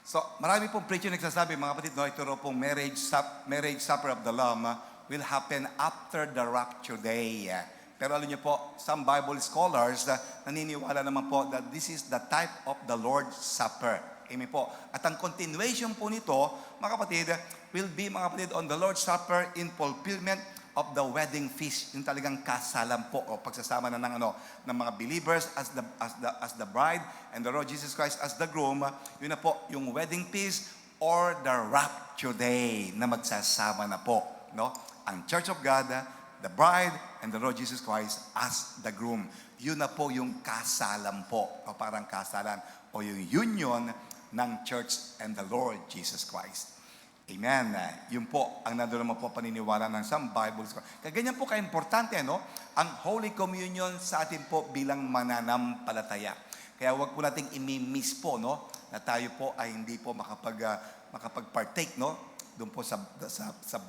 Speaker 3: So, marami pong preacher nagsasabi, mga kapatid, ito raw pong marriage supper of the Lamb will happen after the rapture day. Pero alam niyo po, some Bible scholars naniniwala naman po that this is the type of the Lord's Supper. Amen po. At ang continuation po nito, mga kapatid, will be, mga kapatid, on the Lord's Supper in fulfillment of the wedding feast. Yung talagang kasalan po o pagsasama na ng mga believers as the bride and the Lord Jesus Christ as the groom. Yun na po yung wedding feast or the rapture day na magsasama na po, no? Ang Church of God, the bride and the Lord Jesus Christ as the groom. yun na po yung kasalan po, o parang kasalan, o yung union ng Church and the Lord Jesus Christ. Amen. Yun po ang nandun naman po paniniwala ng some Bibles. Kaya ganyan po ka-importante, no? Ang Holy Communion sa atin po bilang mananampalataya. Kaya wag po nating imi-miss po, no? Na tayo po ay hindi po makapag-partake, no? Doon po sa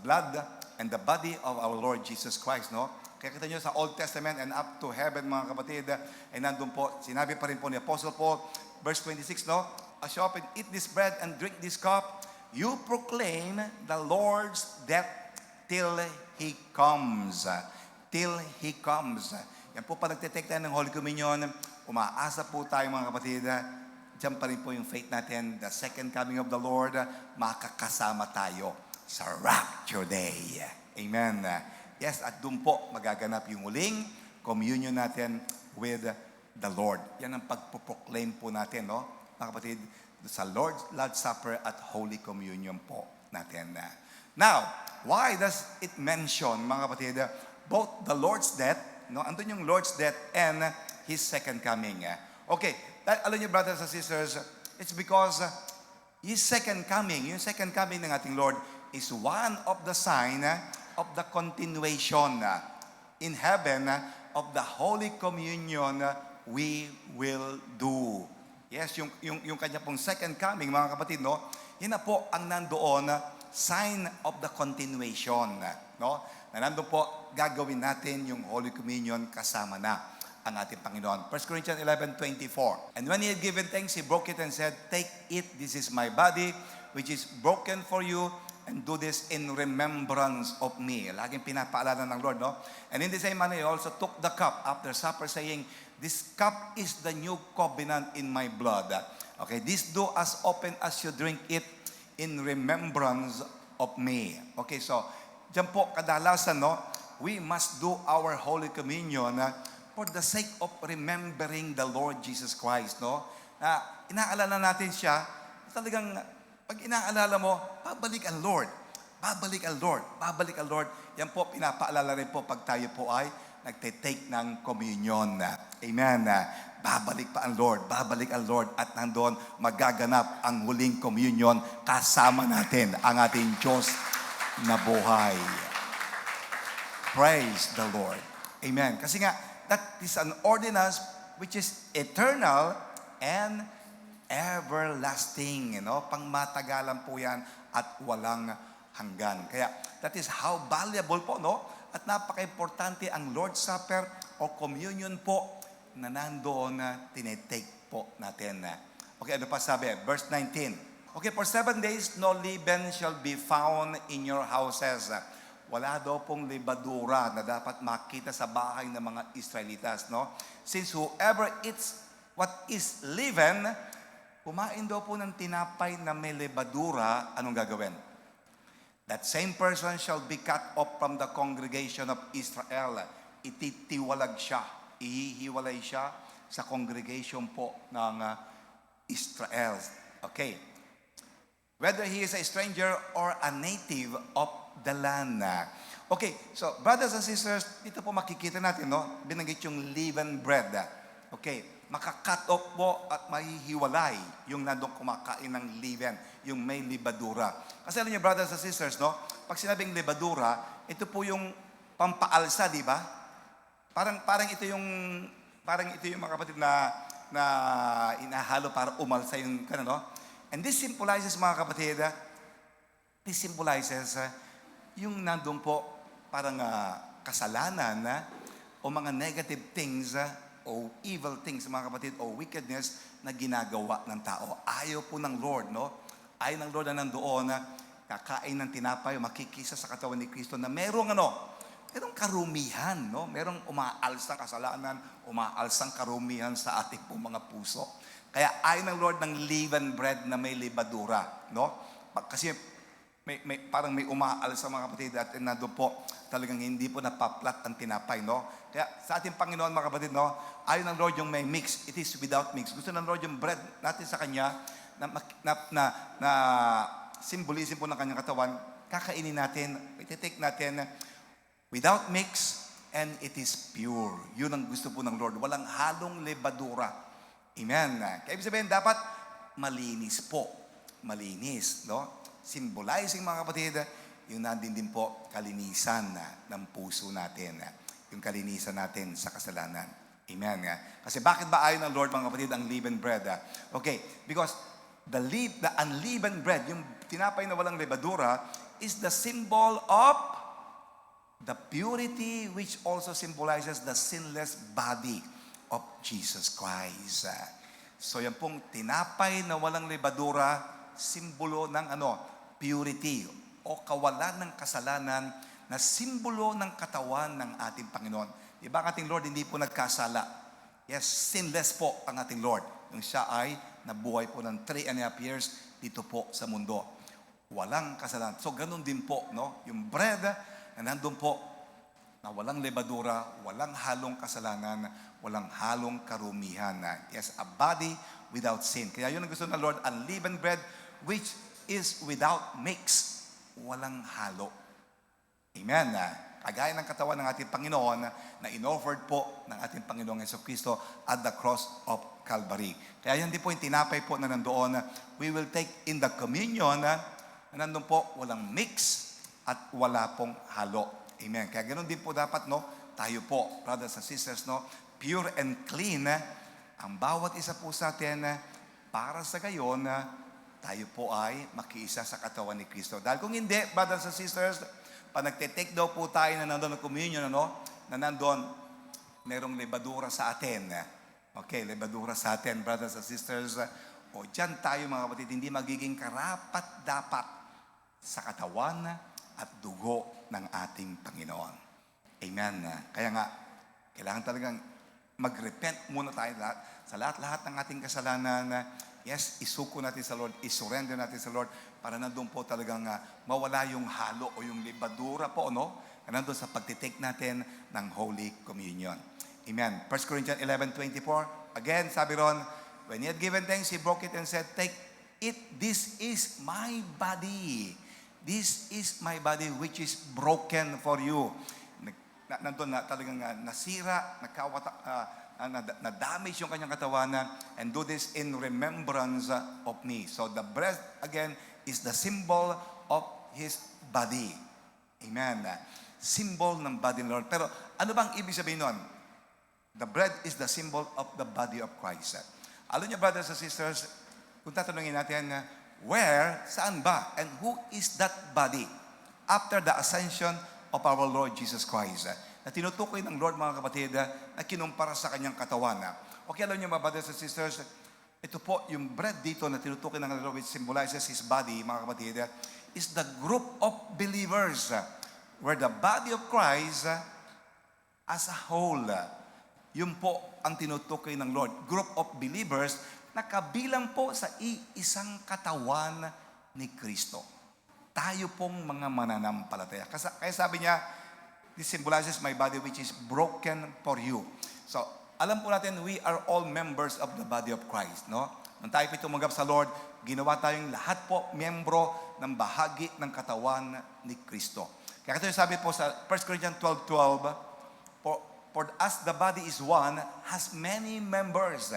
Speaker 3: blood and the body of our Lord Jesus Christ, no? Kaya kita nyo sa Old Testament and up to heaven, mga kapatid, ay nandun po, sinabi pa rin po ni Apostle Paul, verse 26, no? As you often eat this bread and drink this cup, you proclaim the Lord's death till He comes. Till He comes. Yan po, pag nagtitake tayo ng Holy Communion, umaasa po tayo, mga kapatid, diyan pa rin po yung faith natin, the second coming of the Lord, makakasama tayo sa Rapture Day. Amen. Yes, at doon po magaganap yung huling communion natin with the Lord. Yan ang pagpo-proclaim po natin, no? Mga kapatid, sa Lord's Supper at Holy Communion po natin. Now, why does it mention, mga kapatid, both the Lord's death, no? Andun yung Lord's death and His second coming. Okay, alam niyo, brothers and sisters, it's because His second coming, yung second coming ng ating Lord is one of the sign of the continuation in heaven of the Holy Communion we will do. Yes, yung kanya pong second coming, mga kapatid, no? Yan na po ang nandoon, sign of the continuation, no? Na nandoon po, gagawin natin yung Holy Communion kasama na ang ating Panginoon. 1 Corinthians 11:24. And when He had given thanks, He broke it and said, "Take it, this is my body, which is broken for you, and do this in remembrance of me." Laging pinapaalala ng Lord, no? And in the same manner, He also took the cup after supper, saying, "This cup is the new covenant in my blood. Okay, this do as often as you drink it in remembrance of me." Okay, so, dyan po kadalasan, no? We must do our Holy Communion for the sake of remembering the Lord Jesus Christ, no? Inaalala natin siya, talagang pag inaalala mo, babalik ang Lord. Babalik ang Lord. Babalik ang Lord. Yan po, pinapaalala rin po pag tayo po ay nagtitake ng communion. Amen. Babalik pa ang Lord. Babalik ang Lord. At nandoon magaganap ang huling communion kasama natin ang ating Diyos na buhay. Praise the Lord. Amen. Kasi nga, that is an ordinance which is eternal and everlasting. You know? Pangmatagalan po yan at walang hanggan. Kaya, that is how valuable po, no? At napaka-importante ang Lord's Supper o communion po na nandoon na tinitake po natin. Okay, ano pa sabi? Verse 19. Okay, for 7 days, no leaven shall be found in your houses. Wala daw pong libadura na dapat makita sa bahay ng mga Israelitas, no? Since whoever eats what is leaven, kumain daw po ng tinapay na may libadura, anong gagawin? That same person shall be cut off from the congregation of Israel. Ititiwalag siya. Ihihiwalay siya sa congregation po ng Israel. Okay. Whether he is a stranger or a native of the land. Okay, so brothers and sisters, dito po makikita natin, no? Binanggit yung leavened bread. Okay, makakat off po at mahihiwalay yung nandong kumakain ng leaven, yung may libadura. Kasi alam niyo, brothers and sisters, no? Pag sinabing libadura, ito po yung pampaalsa, di ba? Parang ito yung mga kapatid na inahalo para umalsa yung no? And this symbolizes, mga kapatid, yung nandun po parang kasalanan o mga negative things o evil things, mga kapatid, o wickedness na ginagawa ng tao. Ayaw po ng Lord, no? Ayaw ng Lord na nandoon na kakain ng tinapay o makikisa sa katawan ni Kristo na merong karumihan, no? Merong umaalsang kasalanan, umaalsang karumihan sa ating po mga puso. Kaya ayaw ng Lord ng leavened bread na may libadura, no? Kasi parang may umaal sa mga kapatid at nandun po talagang hindi po napaplat ang tinapay, no? Kaya sa ating Panginoon, mga kapatid, no? Ayaw ng Lord yung may mix. It is without mix. Gusto ng Lord yung bread natin sa Kanya na symbolism po ng Kanyang katawan, kakainin natin, ititake natin without mix and it is pure. Yun ang gusto po ng Lord. Walang halong lebadura. Amen. Kaya ibig sabihin, dapat malinis po. Malinis, no? Symbolizing, mga kapatid, yung nandun din po kalinisan ng puso natin. Yung kalinisan natin sa kasalanan. Amen. Kasi bakit ba ayaw ng Lord, mga kapatid, ang leavened bread? Okay, because the unleavened bread, yung tinapay na walang lebadura, is the symbol of the purity which also symbolizes the sinless body of Jesus Christ. So yan pong tinapay na walang lebadura, simbolo ng purity o kawalan ng kasalanan na simbolo ng katawan ng ating Panginoon. Diba ang ating Lord hindi po nagkasala? Yes, sinless po ang ating Lord. Nung siya ay nabuhay po ng 3.5 years dito po sa mundo. Walang kasalanan. So ganun din po, no? Yung bread na nandun po na walang lebadura, walang halong kasalanan, walang halong karumihan. Yes, a body without sin. Kaya yun ang gusto ng Lord, unleavened bread which is without mix. Walang halo. Amen. Kagaya ng katawan ng ating Panginoon na inoffered po ng ating Panginoong Jesucristo at the cross of Calvary. Kaya yan din po yung tinapay po na nandoon. We will take in the communion na nandun po walang mix at wala pong halo. Amen. Kaya ganoon din po dapat, no? Tayo po, brothers and sisters, no? Pure and clean ang bawat isa po sa atin para sa gayon tayo po ay makiisa sa katawan ni Kristo. Dahil kung hindi, brothers and sisters, pag nagtitake daw po tayo na nandun ng communion, na nandun, merong lebadura sa atin. Okay, lebadura sa atin, brothers and sisters. O dyan tayo, mga kapatid, hindi magiging karapat-dapat sa katawan at dugo ng ating Panginoon. Amen. Kaya nga, kailangan talagang mag-repent muna tayo sa lahat-lahat ng ating kasalanan. Yes, isuko natin sa Lord, isurrender natin sa Lord para nandun po talagang mawala yung halo o yung libadura po, no? Nandun sa pagtitake natin ng Holy Communion. Amen. 1 Corinthians 11:24. Again, sabi ron, when he had given thanks, he broke it and said, take it, this is my body. This is my body which is broken for you. Nandun na talagang nasira, na-damage yung kanyang katawan, and do this in remembrance of me. So the bread, again, is the symbol of His body. Amen. Symbol ng body ng Lord. Pero ano bang ibig sabihin nun? The bread is the symbol of the body of Christ. Alam niyo, brothers and sisters, kung tatanungin natin, where, saan ba, and who is that body after the ascension of our Lord Jesus Christ? Na tinutukoy ng Lord, mga kapatid, na kinumpara sa kanyang katawan. Okay, alam niyo, mga brothers and sisters, ito po, yung bread dito na tinutukoy ng Lord, which symbolizes His body, mga kapatid, is the group of believers, where the body of Christ as a whole, yun po ang tinutukoy ng Lord. Group of believers na kabilang po sa iisang katawan ni Kristo. Tayo pong mga mananampalataya. Kaya sabi niya, this symbolizes my body which is broken for you. So, alam po natin, we are all members of the body of Christ, no? Nung tayo po tumanggap sa Lord, ginawa tayong lahat po miyembro ng bahagi ng katawan ni Kristo. Kaya ito yung sabi po sa 1 Corinthians 12:12, for as the body is one, has many members.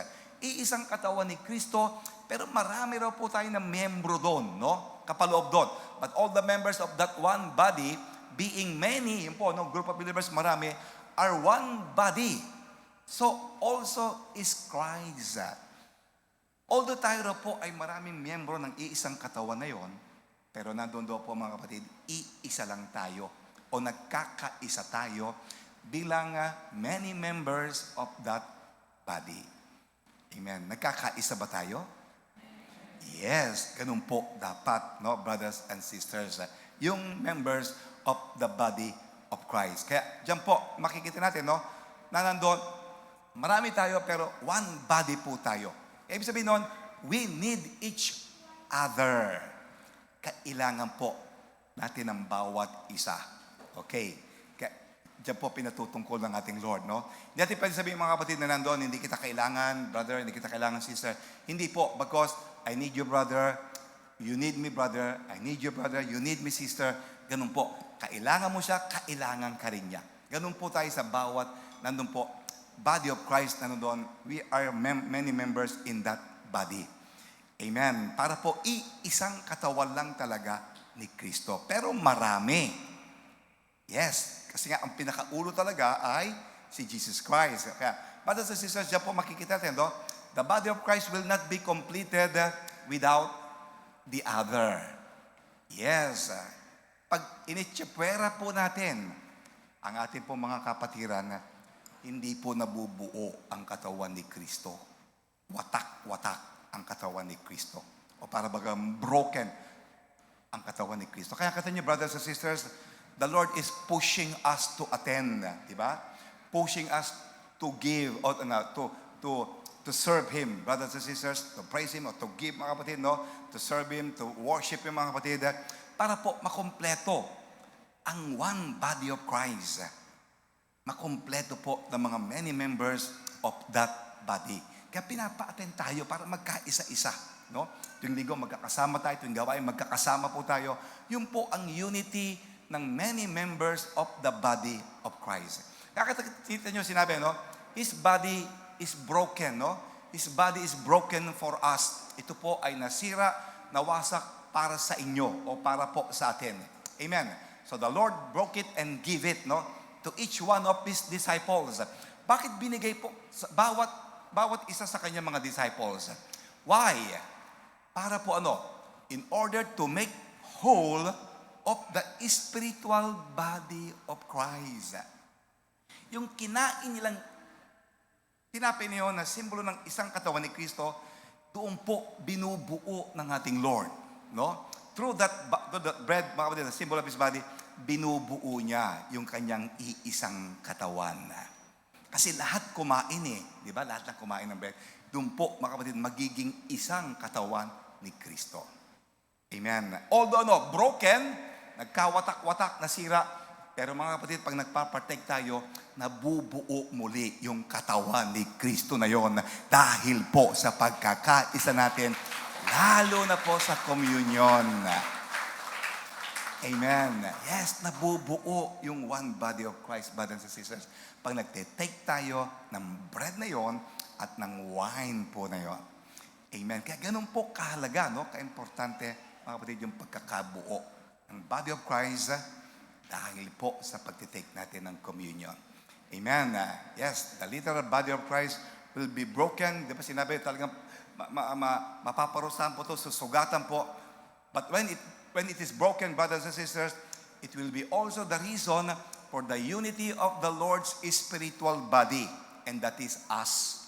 Speaker 3: Iisang katawan ni Kristo, pero marami raw po tayo na miyembro doon, no? Kapaloob doon. But all the members of that one body, being many, yun po, no, group of believers, marami, are one body. So, also is Christ. Although tayo raw po ay maraming miyembro ng iisang katawan na yon, pero nandun daw po, mga kapatid, iisa lang tayo o nagkakaisa tayo bilang many members of that body. Amen. Nagkakaisa ba tayo? Yes, ganun po dapat, no, brothers and sisters. Yung members of the body of Christ. Kaya dyan po, makikita natin, no, na nandun, marami tayo pero one body po tayo. Ibig sabihin nun, we need each other. Kailangan po natin ang bawat isa. Okay? Kaya dyan po pinatutungkol ng ating Lord, no? Hindi natin pwede sabihin, mga kapatid na nandun, hindi kita kailangan, brother, hindi kita kailangan, sister. Hindi po, because I need you, brother. You need me, brother. I need you, brother. You need me, sister. Ganun po. Kailangan mo siya, kailangan ka rin niya. Ganun po tayo sa bawat, nandun po, body of Christ, nandun doon, we are many members in that body. Amen. Para po, isang katawan lang talaga ni Kristo. Pero marami. Yes. Kasi nga, ang pinakaulo talaga ay si Jesus Christ. Kaya, brothers and sisters, dyan po makikita natin, no? The body of Christ will not be completed without the other. Yes. Pag initsipwera po natin ang ating po mga kapatiran, hindi po nabubuo ang katawan ni Kristo. Watak-watak ang katawan ni Kristo. O para bagang broken ang katawan ni Kristo. Kaya kata niyo, brothers and sisters, the Lord is pushing us to attend. Diba? Pushing us to give, or to serve Him, brothers and sisters, to praise Him, or to give, mga kapatid, no? To serve Him, to worship Him, mga kapatid, para po makompleto ang one body of Christ. Makompleto po ng mga many members of that body. Kaya pinapa-attend tayo para magkaisa-isa. No? Tuwing linggo magkakasama tayo, tuwing gawain magkakasama po tayo. Yun po ang unity ng many members of the body of Christ. Kakita nyo sinabi, no? His body is broken, no? His body is broken for us. Ito po ay nasira, nawasak para sa inyo o para po sa atin. Amen. So the Lord broke it and give it, no, to each one of His disciples. Bakit binigay po sa bawat isa sa kanyang mga disciples? Why? Para po ano? In order to make whole of the spiritual body of Christ. Yung kinain nilang tinapay niyo na simbolo ng isang katawan ni Kristo, doon po binubuo ng ating Lord, no? Through that bread, mga kapatid, the symbol of His body, binubuo niya yung kanyang iisang katawan. Kasi lahat kumain di ba? Lahat ng kumain ng bread. Doon po, mga kapatid, magiging isang katawan ni Kristo. Amen. Although, broken, nagkawatak-watak, nasira, pero mga kapatid, pag nagpapartake tayo, nabubuo muli yung katawan ni Kristo na yon dahil po sa pagkakaisa natin, lalo na po sa communion. Amen. Yes, nabubuo yung one body of Christ, brothers and sisters. Pag nagtitake tayo ng bread na yon at ng wine po na yon. Amen. Kaya ganun po kahalaga, no? Kaimportante, mga kapatid, yung pagkakabuo ng body of Christ dahil po sa pagtitake natin ng communion. Amen. Yes, the literal body of Christ will be broken. Di ba sinabi talagang mapaparusahan po ito, susugatan po. But when it is broken, brothers and sisters, it will be also the reason for the unity of the Lord's spiritual body, and that is us.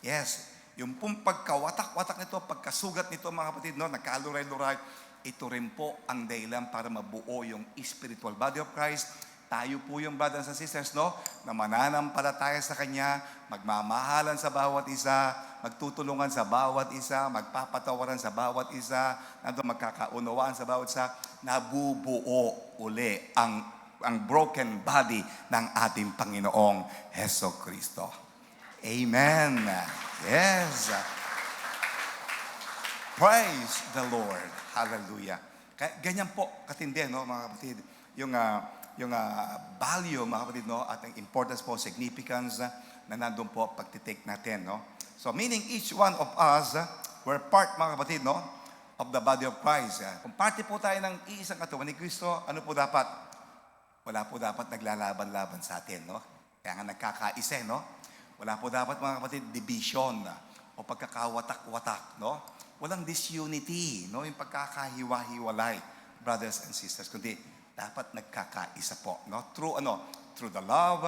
Speaker 3: Yes, yung pong pagkawatak-watak nito, pagkasugat nito, mga kapatid, no, nagkaluray-luray, ito rin po ang dahilan para mabuo yung spiritual body of Christ. Tayo po yung brothers and sisters, no, na mananampalataya sa Kanya, magmamahalan sa bawat isa, magtutulungan sa bawat isa, magpapatawaran sa bawat isa, magkakaunawaan sa bawat isa, nabubuo uli ang broken body ng ating Panginoong Heso Kristo. Amen. Yes. Praise the Lord. Hallelujah. Kaya ganyan po katindi, no, mga kapatid, yung value, mga kapatid, no, at ang importance po, significance na nandun po pagtitake natin, no. So meaning each one of us, we're part, mga kapatid, no, of the body of Christ. Kung parte po tayo ng iisang katawan ni Kristo, ano po dapat? Wala po dapat naglalaban-laban sa atin, no. Kaya nga nagkakaisa, no. Wala po dapat, mga kapatid, division o pagkakawatak-watak, no. Walang disunity, no, yung pagkakahiwa-hiwalay, brothers and sisters, kundi dapat nagkakaisa po, no? Through the love,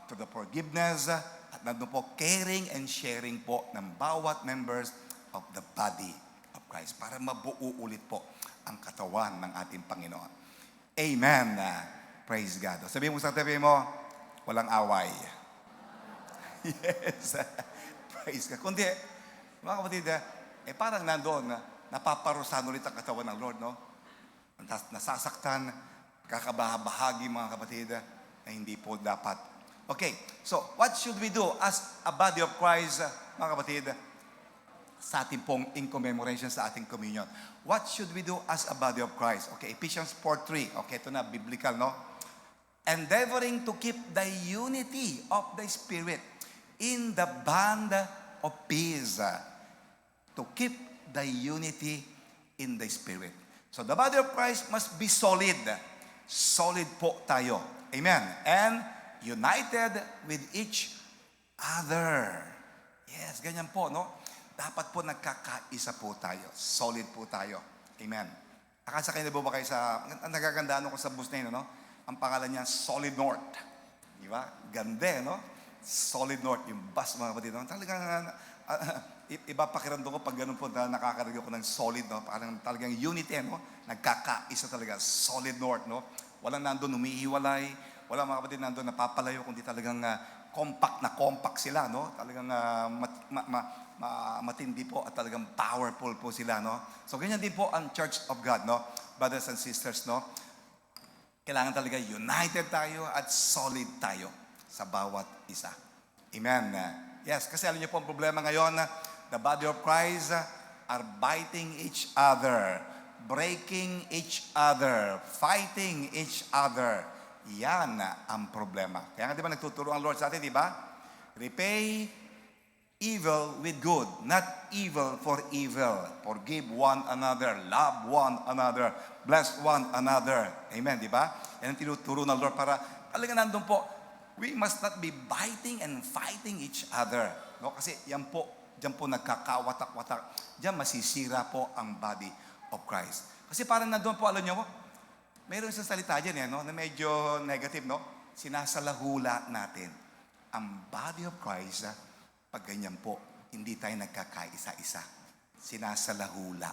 Speaker 3: through the forgiveness, at nandun po caring and sharing po ng bawat members of the body of Christ para mabuo ulit po ang katawan ng ating Panginoon. Amen. Praise God. Sabihin mo sa tabi mo, walang away. Yes. Praise God. Kundi, mga kapatid, parang nandoon, napaparusahan ulit ang katawan ng Lord, no? Nasasaktan, kakabahagi, mga kapatid, na hindi po dapat. Okay, so what should we do as a body of Christ, mga kapatid, sa ating pong in commemoration sa ating communion? What should we do as a body of Christ? Okay, Ephesians 4:3. Okay, ito na, biblical, no? endeavoring to keep the unity of the Spirit in the band of peace. To keep the unity in the Spirit. So the body of Christ must be solid. Solid po tayo. Amen. And united with each other. Yes, ganyan po, no? Dapat po nagkakaisa po tayo. Solid po tayo. Amen. Nakasakay na ba kayo sa, ang nagagandaan ko sa bus na yun, no? Ang pangalan niya, Solid North. Di ba? Ganda, no? Solid North, yung bus, mga kapatid. No? Talagang, iba pakiramdam ko pag ganun po na nakakarinig ako ng solid, no? Parang talagang unity, no? Nagkakaisa talaga. Solid North, no? Walang nandun umiiwalay. Walang mga kapatid nandun napapalayo, kundi talagang compact sila, no? Talagang matindi po at talagang powerful po sila, no? So, ganyan din po ang Church of God, no? Brothers and sisters, no? Kailangan talaga united tayo at solid tayo sa bawat isa. Amen. Yes, kasi alam niyo po ang problema ngayon, the body of Christ are biting each other, breaking each other, fighting each other. Yan ang problema. Kaya nga di ba nagtuturo ang Lord sa atin, di ba? Repay evil with good, not evil for evil. Forgive one another, love one another, bless one another. Amen, di ba? Yan ang tinuturo ng Lord para talaga nandun po, we must not be biting and fighting each other. No? Kasi yan po, diyan po nagkakawatak-watak. Diyan masisira po ang body of Christ. Kasi parang nandun po, alam niyo po, mayroon isang salita dyan, no? Na medyo negative, no? Sinasalahula natin. Ang body of Christ, pag ganyan po, hindi tayo nagkakaisa-isa. Sinasalahula.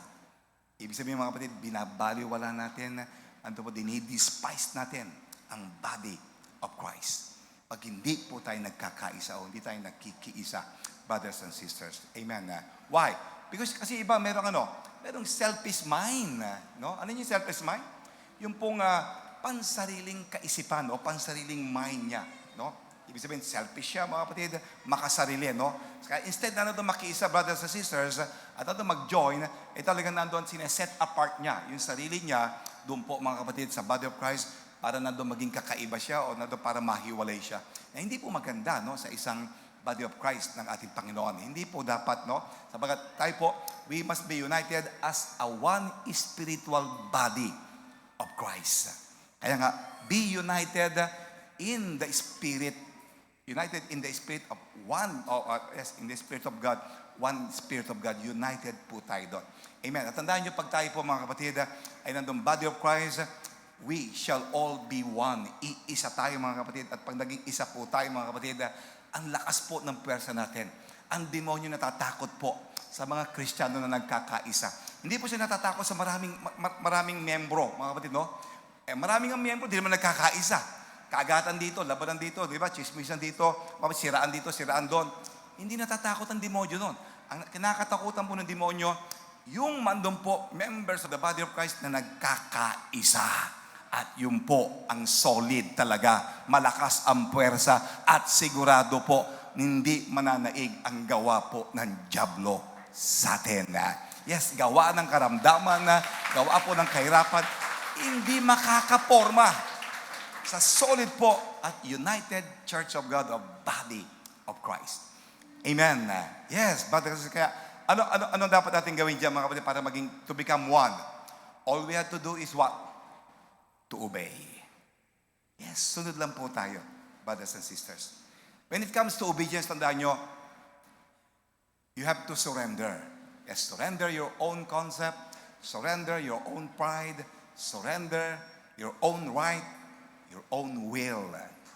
Speaker 3: Ibig sabihin mga kapatid, binabaliwala natin, dinidespise natin ang body of Christ. Pag hindi po tayo nagkakaisa o hindi tayo nagkikiisa, brothers and sisters. Amen. Why? Because kasi iba merong selfish mind. No? Ano yung selfish mind? Yung pong pansariling kaisipan o pansariling mind niya. No? Ibig sabihin, selfish siya, mga kapatid, makasarili. No? Kaya instead na nandun makiisa, brothers and sisters, at nandun mag-join, talagang nandun sineset apart niya. Yung sarili niya, doon po mga kapatid, sa body of Christ, para nandun maging kakaiba siya o nandun para mahiwalay siya. Na hindi po maganda, no, sa isang body of Christ ng ating Panginoon. Hindi po dapat, no? Sabagat tayo po, we must be united as a one spiritual body of Christ. Kaya nga, be united in the Spirit. United in the Spirit of one, yes, in the Spirit of God. One Spirit of God. United po tayo doon. Amen. At tandaan nyo, pag tayo po mga kapatid, ay nandun body of Christ, we shall all be one. Iisa tayo mga kapatid. At pag naging isa po tayo mga kapatid, ang lakas po ng pwersa natin. Ang demonyo natatakot po sa mga Kristiyano na nagkakaisa. Hindi po siya natatakot sa maraming membro, mga kapatid, no? Maraming ang membro, di naman nagkakaisa. Kaagatan dito, labanan dito, di ba? Chismisan dito, siraan dito, siraan doon. Hindi natatakot ang demonyo noon. Ang kinakatakutan po ng demonyo, yung mandong po, members of the body of Christ na nagkakaisa. At yun po ang solid talaga. Malakas ang puwersa at sigurado po hindi mananaig ang gawa po ng dyablo sa atin. Yes, gawa ng karamdaman, gawa po ng kahirapan, hindi makakaporma sa solid po at united Church of God of body of Christ. Amen. Yes, but kaya ano dapat natin gawin diyan mga kapatid para to become one? All we have to do is what? To obey. Yes, sunod lang po tayo, brothers and sisters. When it comes to obedience, tandaan nyo, you have to surrender. Yes, surrender your own concept, surrender your own pride, surrender your own right, your own will.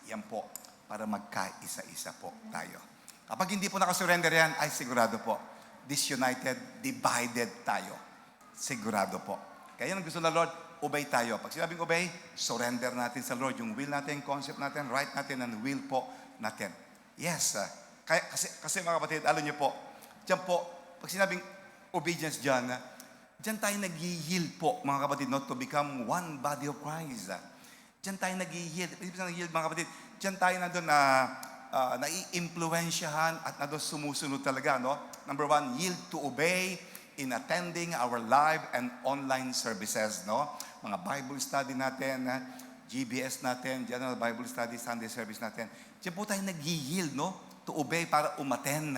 Speaker 3: Yan po, para magkaisa-isa po tayo. Kapag hindi po nakasurrender yan, ay sigurado po, disunited, divided tayo. Sigurado po. Kaya ang gusto ng Lord, obey tayo. Pag sinabing obey, surrender natin sa Lord. Yung will natin, concept natin, right natin, and will po natin. Yes. Kasi mga kapatid, alam niyo po, dyan po, pag sinabing obedience dyan tayo nag-yield po, mga kapatid, no, to become one body of Christ. Dyan tayo nag-yield. Ibig sabihin nag-yield, mga kapatid, dyan tayo nandun nai-impluensyahan at nandun sumusunod talaga, no? Number one, yield to obey in attending our live and online services, no? Mga Bible study natin, GBS natin, General Bible Study, Sunday Service natin. Diyan po tayo nag-yield, no? To obey para umaten.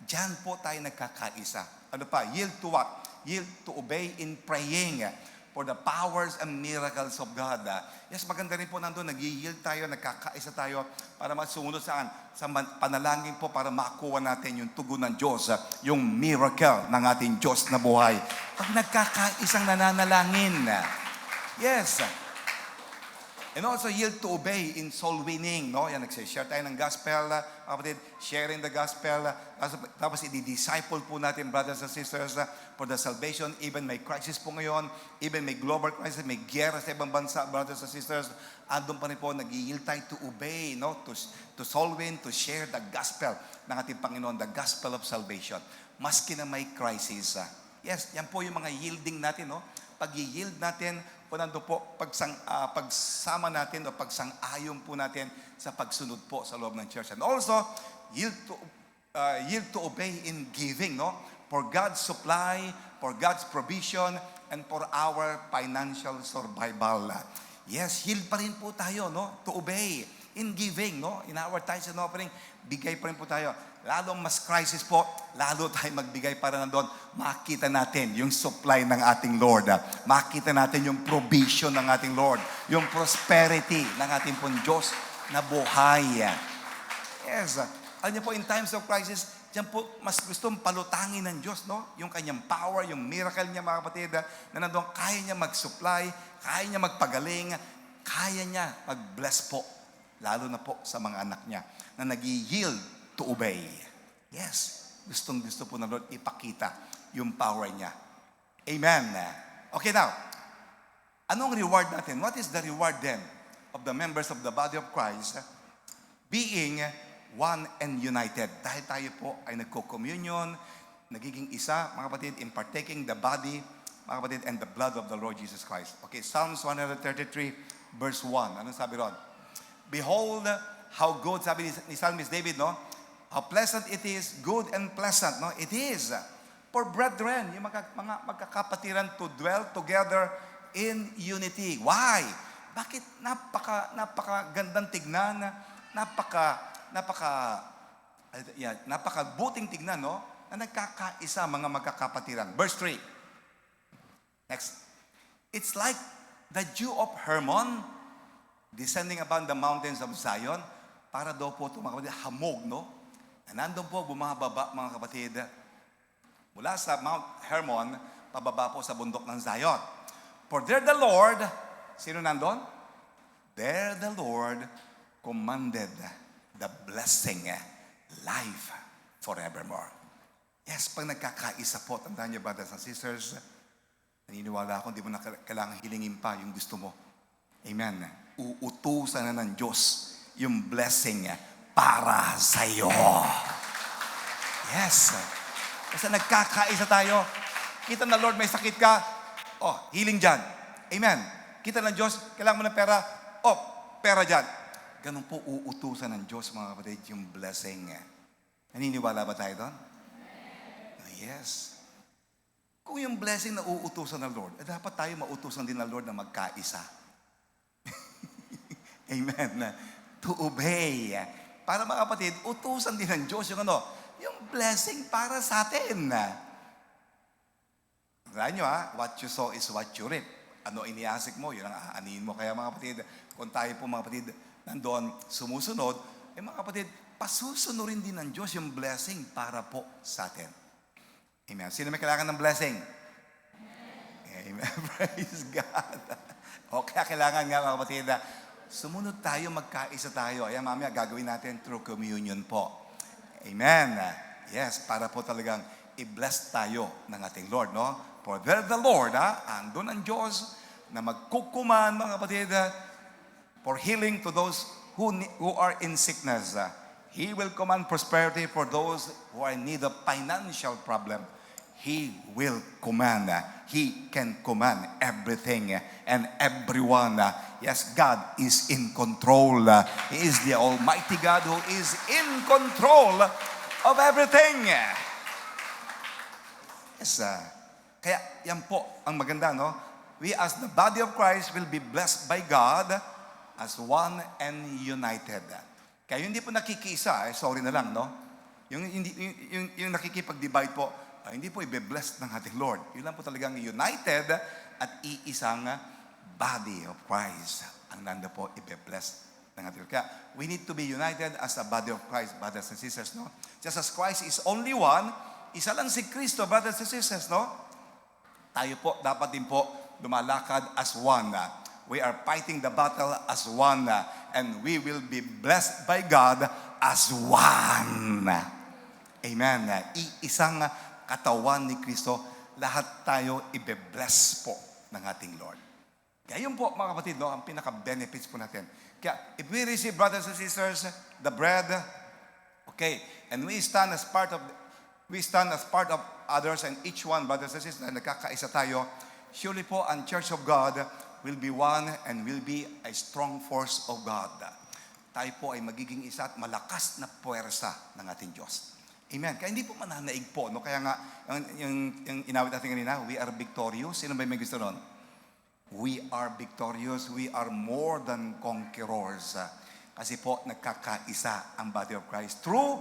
Speaker 3: Diyan po tayo nagkakaisa. Ano pa? Yield to what? Yield to obey in praying for the powers and miracles of God. Yes, maganda rin po nandun. Nag-yield tayo, nagkakaisa tayo para masunod saan? Sa panalangin po para makuha natin yung tugon ng Diyos, yung miracle ng ating Diyos na buhay. Pag nagkakaisang nananalangin. Yes. And also yield to obey in soul winning, no? Yan, nagse-share tayo ng gospel, kapatid, sharing the gospel, tapos i-disciple po natin, brothers and sisters, for the salvation. Even may crisis po ngayon, even may global crisis, may gera sa ibang bansa, brothers and sisters, andun pa rin po, nag-yield tayo to obey, no? To soul win, to share the gospel ng ating Panginoon, the gospel of salvation. Maski na may crisis. Yes, yan po yung mga yielding natin, no? Pag-yield natin, po nandun po, pagsama natin o pagsang-ayon po natin sa pagsunod po sa loob ng church. And also, yield to obey in giving, no? For God's supply, for God's provision, and for our financial survival. Yes, yield pa rin po tayo, no? To obey in giving, no? In our tithes and offering, bigay pa rin po tayo. Lalong mas crisis po, lalo tayo magbigay para nandun. Makita natin yung supply ng ating Lord. Makita natin yung provision ng ating Lord. Yung prosperity ng ating pong Diyos na buhay. Yes. Alam niyo po, in times of crisis, diyan po mas gustong palutangin ng Diyos, no? Yung kanyang power, yung miracle niya, mga kapatid, na nandun, kaya niya mag-supply, kaya niya magpagaling, kaya niya mag-bless po. Lalo na po sa mga anak niya na nag-yield to obey. Yes. Gustong-gusto po ng Lord ipakita yung power niya. Amen. Okay, now, anong reward natin? What is the reward then of the members of the body of Christ being one and united? Dahil tayo po ay nagko-communion, nagiging isa, mga kapatid, in partaking the body, mga kapatid, and the blood of the Lord Jesus Christ. Okay, Psalms 133, verse 1. Anong sabi ron? Behold, how good, sabi ni Psalmist David, no? How pleasant it is, good and pleasant, no? It is for brethren, yung mga magkakapatiran to dwell together in unity. Why? Bakit napakagandang tignan, napakabuting tignan, no? Na nagkakaisa mga magkakapatiran. Verse 3. Next. It's like the dew of Hermon descending upon the mountains of Zion. Para daw po ito, mga kapatid, hamog, no? Na nandun po, bumababa, mga kapatid, mula sa Mount Hermon, pababa po sa bundok ng Zion. For there the Lord, sino nandun? There the Lord commanded the blessing, life forevermore. Yes, pag nagkakaisa po, tandaan niyo, brothers and sisters, naniniwala ako, hindi mo na kailangan hilingin pa yung gusto mo. Amen. Uutusan na ng Diyos yung blessing para sa iyo. Yes. Kasi nagkakaisa tayo. Kita na Lord, may sakit ka. Oh, healing dyan. Amen. Kita ng Diyos, kailangan mo ng pera. Oh, pera dyan. Ganun po uutusan ng Diyos, mga kapatid, yung blessing. Naniniwala ba tayo doon? Yes. Kung yung blessing na uutusan ng Lord, dapat tayo mautusan din ng Lord na magkaisa. Amen. To obey. Para mga kapatid, utusan din ng Diyos yung yung blessing para sa atin. Tandaan nyo what you sow is what you reap. Ano iniasik mo, yun ang aanihin mo. Kaya mga kapatid, kung tayo po mga kapatid, nandoon sumusunod, mga kapatid, pasusunurin din ng Diyos yung blessing para po sa atin. Amen. Sino may kailangan ng blessing? Amen. Praise God. O kaya kailangan nga mga kapatid, sumunod tayo, magkaisa tayo. Ayan, mamaya, gagawin natin through communion po. Amen. Yes, para po talagang i-bless tayo ng ating Lord, no? For there the Lord, andun ang Diyos na magkukuman, mga kapatid, for healing to those who are in sickness. He will command prosperity for those who are in need of financial problem. He will command. He can command everything and everyone. Yes, God is in control. He is the Almighty God who is in control of everything. Yes, kaya yan po ang maganda, no? We as the body of Christ will be blessed by God as one and united. Kaya hindi po nakikiisa, sorry na lang, no? Yung nakikipag-divide po, hindi po ibe-bless ng ating Lord. Yun lang po talagang united at iisang body of Christ. Ang nando po ibe-bless ng ating Lord. Kaya we need to be united as a body of Christ, brothers and sisters, no? Just as Christ is only one, isa lang si Kristo, brothers and sisters, no? Tayo po, dapat din po lumalakad as one. We are fighting the battle as one, and we will be blessed by God as one. Amen. Iisang katawan ni Kristo, lahat tayo ibe-bless po ng ating Lord. Kaya yun po, mga kapatid, no, ang pinaka-benefits po natin. Kaya, if we receive, brothers and sisters, the bread, okay, and we stand as part of others, and each one, brothers and sisters, nagkakaisa tayo, surely po, ang Church of God will be one and will be a strong force of God. Tayo po ay magiging isa at malakas na puwersa ng ating Diyos. Amen. Kaya hindi po mananaig po, no? Kaya nga, yung inawit natin kanina, we are victorious. Sino ba may gusto nun? We are victorious. We are more than conquerors. Kasi po, nagkakaisa ang body of Christ through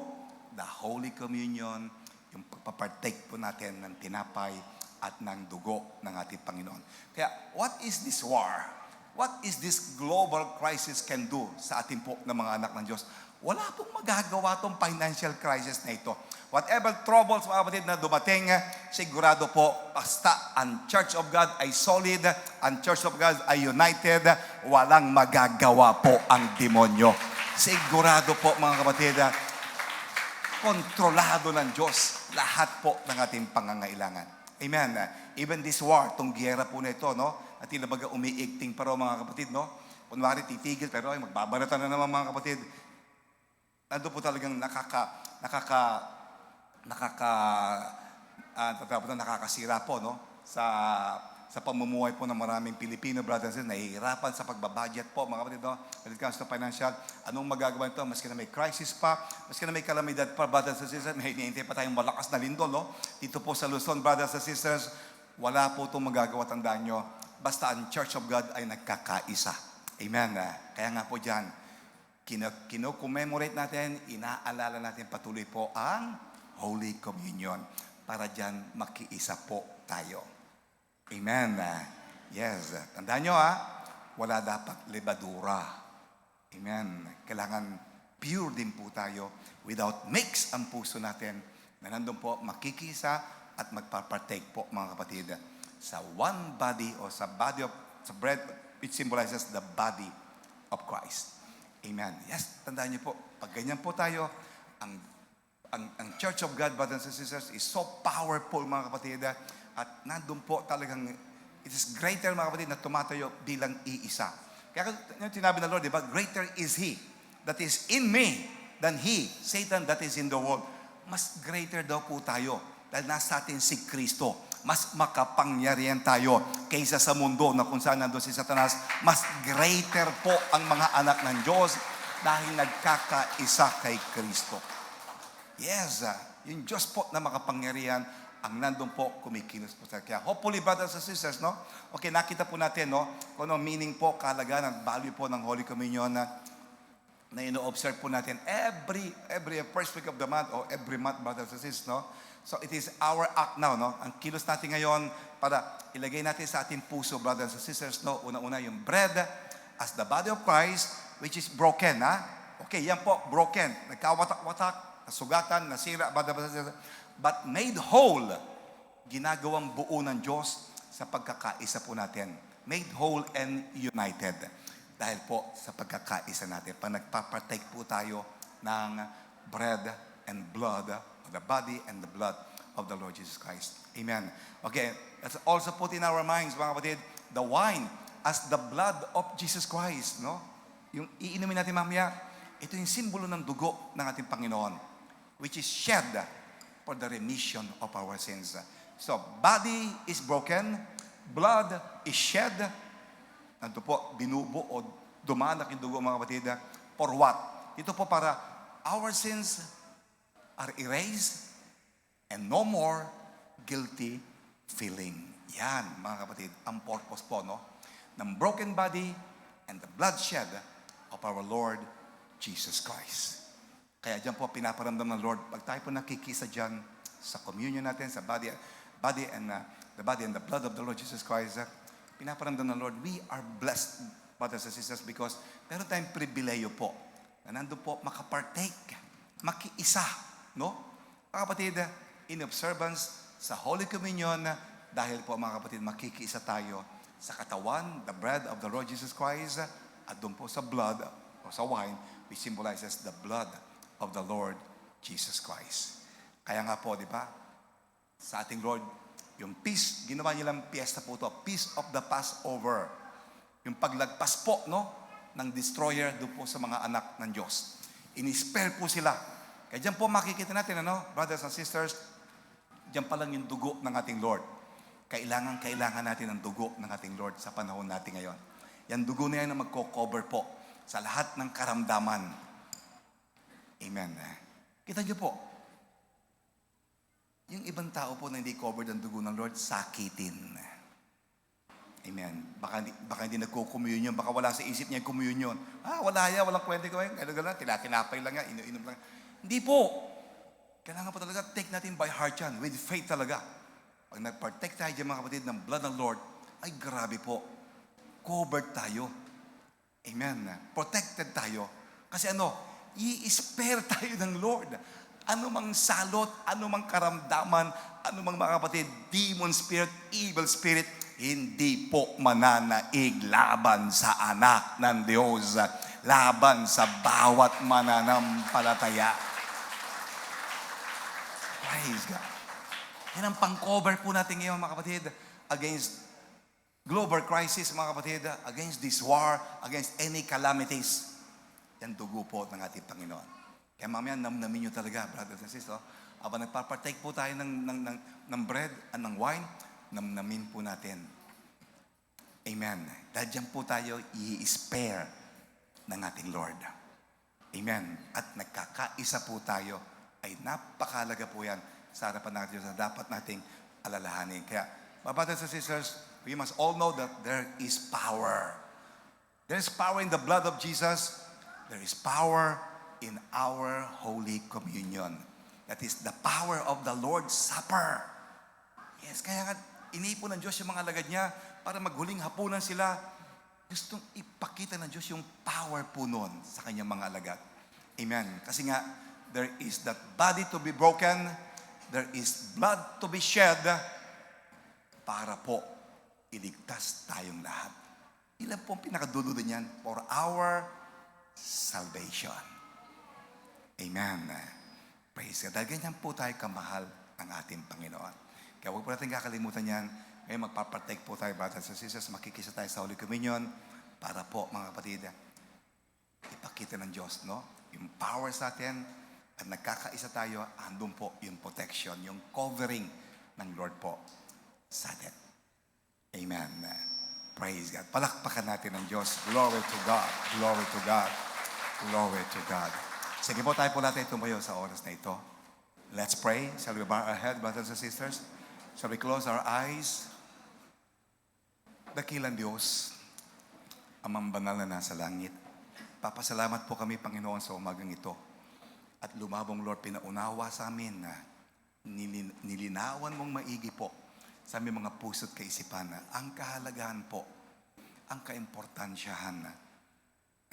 Speaker 3: the Holy Communion, yung pagpapartake po natin ng tinapay at ng dugo ng ating Panginoon. Kaya, what is this war? What is this global crisis can do sa ating po ng mga anak ng Diyos? Wala pong magagawa tong financial crisis na ito. Whatever troubles, mga kapatid, na dumating, sigurado po, basta ang Church of God ay solid, ang Church of God ay united, walang magagawa po ang demonyo. Sigurado po, mga kapatid, kontrolado ng Diyos lahat po ng ating pangangailangan. Amen. Even this war, itong giyera po na ito, no? At tinabaga umiigting pa raw, mga kapatid, no? Kunwari titigil, pero ay magbabaratan na naman, mga kapatid. Ando po talagang nakakasira po, no? Sa pamumuhay po ng maraming Pilipino, brothers and sisters, nahihirapan sa pagbabudget po, mga kapatid, no? When it comes to financial, anong magagawa nito? Maski na may crisis pa, maski na may kalamidad pa, brothers and sisters, may hinihintay pa tayong malakas na lindol, no? Dito po sa Luzon, brothers and sisters, wala po itong magagawa, tandaan nyo, basta ang Church of God ay nagkakaisa. Amen. Kaya nga po dyan, kino-commemorate natin, inaalala natin patuloy po ang Holy Communion para dyan makiisa po tayo. Amen. Yes. Tandaan nyo wala dapat lebadura. Amen. Kailangan pure din po tayo without mix ang puso natin na nandun po makikisa at magpapartake po, mga kapatid, sa one body o sa bread which symbolizes the body of Christ. Amen. Yes, tandaan niyo po, pag ganyan po tayo, ang Church of God, brothers and sisters, is so powerful, mga kapatid, at nandun po talagang, it is greater, mga kapatid, na tumatayo bilang iisa. Kaya yung tinabi ng Lord, di ba? Greater is He that is in me than he, Satan, that is in the world. Mas greater daw po tayo dahil nasa atin si Kristo. Mas makapangyarihan tayo kaysa sa mundo na kung saan nandun si Satanas. Mas greater po ang mga anak ng Diyos dahil nagkakaisa kay Kristo. Yes, yung Diyos po na makapangyarihan ang nandun po kumikilos po sa kaya. Hopefully, brothers and sisters, no? Okay, nakita po natin, no? Kung ano meaning po, kahalagaan at value po ng Holy Communion na ino-observe po natin every first week of the month or every month, brothers and sisters, no? So it is our act now, no? Ang kilos natin ngayon para ilagay natin sa ating puso, brothers and sisters, no? Una-una yung bread as the body of Christ, which is broken, ha? Okay, yan po, broken. Nagkawatak-watak, nasugatan, nasira, brothers and sisters, but made whole. Ginagawang buo ng Diyos sa pagkakaisa po natin. Made whole and united. Dahil po sa pagkakaisa natin. Pag nagpapartake po tayo ng bread and blood, the body and the blood of the Lord Jesus Christ. Amen. Okay, let's also put in our minds, mga kapatid, the wine as the blood of Jesus Christ, no? Yung iinumin natin mamaya, ito yung simbolo ng dugo ng ating Panginoon, which is shed for the remission of our sins. So, body is broken, blood is shed, ito po, binubo o dumanak yung dugo, mga kapatid, for what? Ito po para our sins are erased and no more guilty feeling. Yan, mga kapatid, ang purpose po, no? Ng broken body and the bloodshed of our Lord Jesus Christ. Kaya dyan po pinaparamdam ng Lord, pag tayo po nakikisa dyan sa communion natin, sa the body and the blood of the Lord Jesus Christ, pinaparamdam ng Lord, we are blessed, brothers and sisters, because meron tayong pribileyo po na nandun po makapartake, makiisa, no? Mga kapatid, in observance sa Holy Communion, dahil po mga kapatid, makikiisa tayo sa katawan, the bread of the Lord Jesus Christ, at doon po sa blood o sa wine, which symbolizes the blood of the Lord Jesus Christ. Kaya nga po, di ba, sa ating Lord, yung peace, ginawa nilang piyesta po to, peace of the Passover. Yung paglagpas po, no, ng destroyer doon po sa mga anak ng Diyos. In-spare po sila. Kaya dyan po makikita natin, ano, brothers and sisters, dyan pa lang yung dugo ng ating Lord. Kailangan natin ang dugo ng ating Lord sa panahon natin ngayon. Yan dugo na yan na magko-cover po sa lahat ng karamdaman. Amen. Kita niyo po, yung ibang tao po na hindi covered ang dugo ng Lord, sakitin. Amen. Baka hindi nagko-communion, baka wala sa isip niya yung communion. Wala yan, walang kwente ko yan. Gano'n, tinatinapay lang yan, inu-inom lang. Hindi po. Kailangan po talaga, take natin by heart yan, with faith talaga. Pag nag-partake tayo dyan, mga kapatid, ng blood ng Lord, ay grabe po. Covered tayo. Amen. Protected tayo. Kasi i-spare tayo ng Lord. Ano mang salot, ano mang karamdaman, ano mang mga kapatid, demon spirit, evil spirit, hindi po mananaig laban sa anak ng Diyos, laban sa bawat mananampalataya. Praise God. Yan ang pang-cover po natin ngayon, mga kapatid, against global crisis, mga kapatid, against this war, against any calamities. Yan dugo po ng ating Panginoon. Kaya mamaya, namnamin nyo talaga, brothers and sisters. Habang nagpapartake po tayo ng bread at ng wine, namnamin po natin. Amen. Dahil dyan po tayo i-spare ng ating Lord. Amen. At nagkakaisa po tayo, ay napakalaga po yan sa harapan natin na dapat nating alalahanin. Kaya, mga brothers and sisters, we must all know that there is power. There is power in the blood of Jesus. There is power in our Holy Communion. That is the power of the Lord's Supper. Yes, kaya nga iniipon ng Diyos yung mga alagad niya para maghuling hapunan sila. Gustong ipakita ng Diyos yung power po nun sa kanyang mga alagad. Amen. Kasi nga, there is that body to be broken, there is blood to be shed, para po iligtas tayong lahat. Ilan po ang pinakadulo din yan? For our salvation. Amen. Praise God. Dahil ganyan po tayo kamahal ang ating Panginoon. Kaya huwag po natin kakalimutan yan. Ngayon magpapartake po tayo, brothers and sisters, makikisa tayo sa Holy Communion para po, mga kapatid, ipakita ng Diyos, no? Yung power sa atin at nagkakaisa tayo, andun po yung protection, yung covering ng Lord po sa atin. Amen. Praise God. Palakpakan natin ng Diyos. Glory to God. Glory to God. Glory to God. Sige po, tayo po natin tumayo sa oras na ito. Let's pray. Shall we bow our head, brothers and sisters? Shall we close our eyes? Dakilang Diyos, Amang banal na nasa langit, papasalamat po kami, Panginoon, sa umagang ito. At lumabong, Lord, pinaunawa sa amin na nilinawan mong maigi po sa aming mga puso't kaisipan na ang kahalagahan po, ang kaimportansyahan na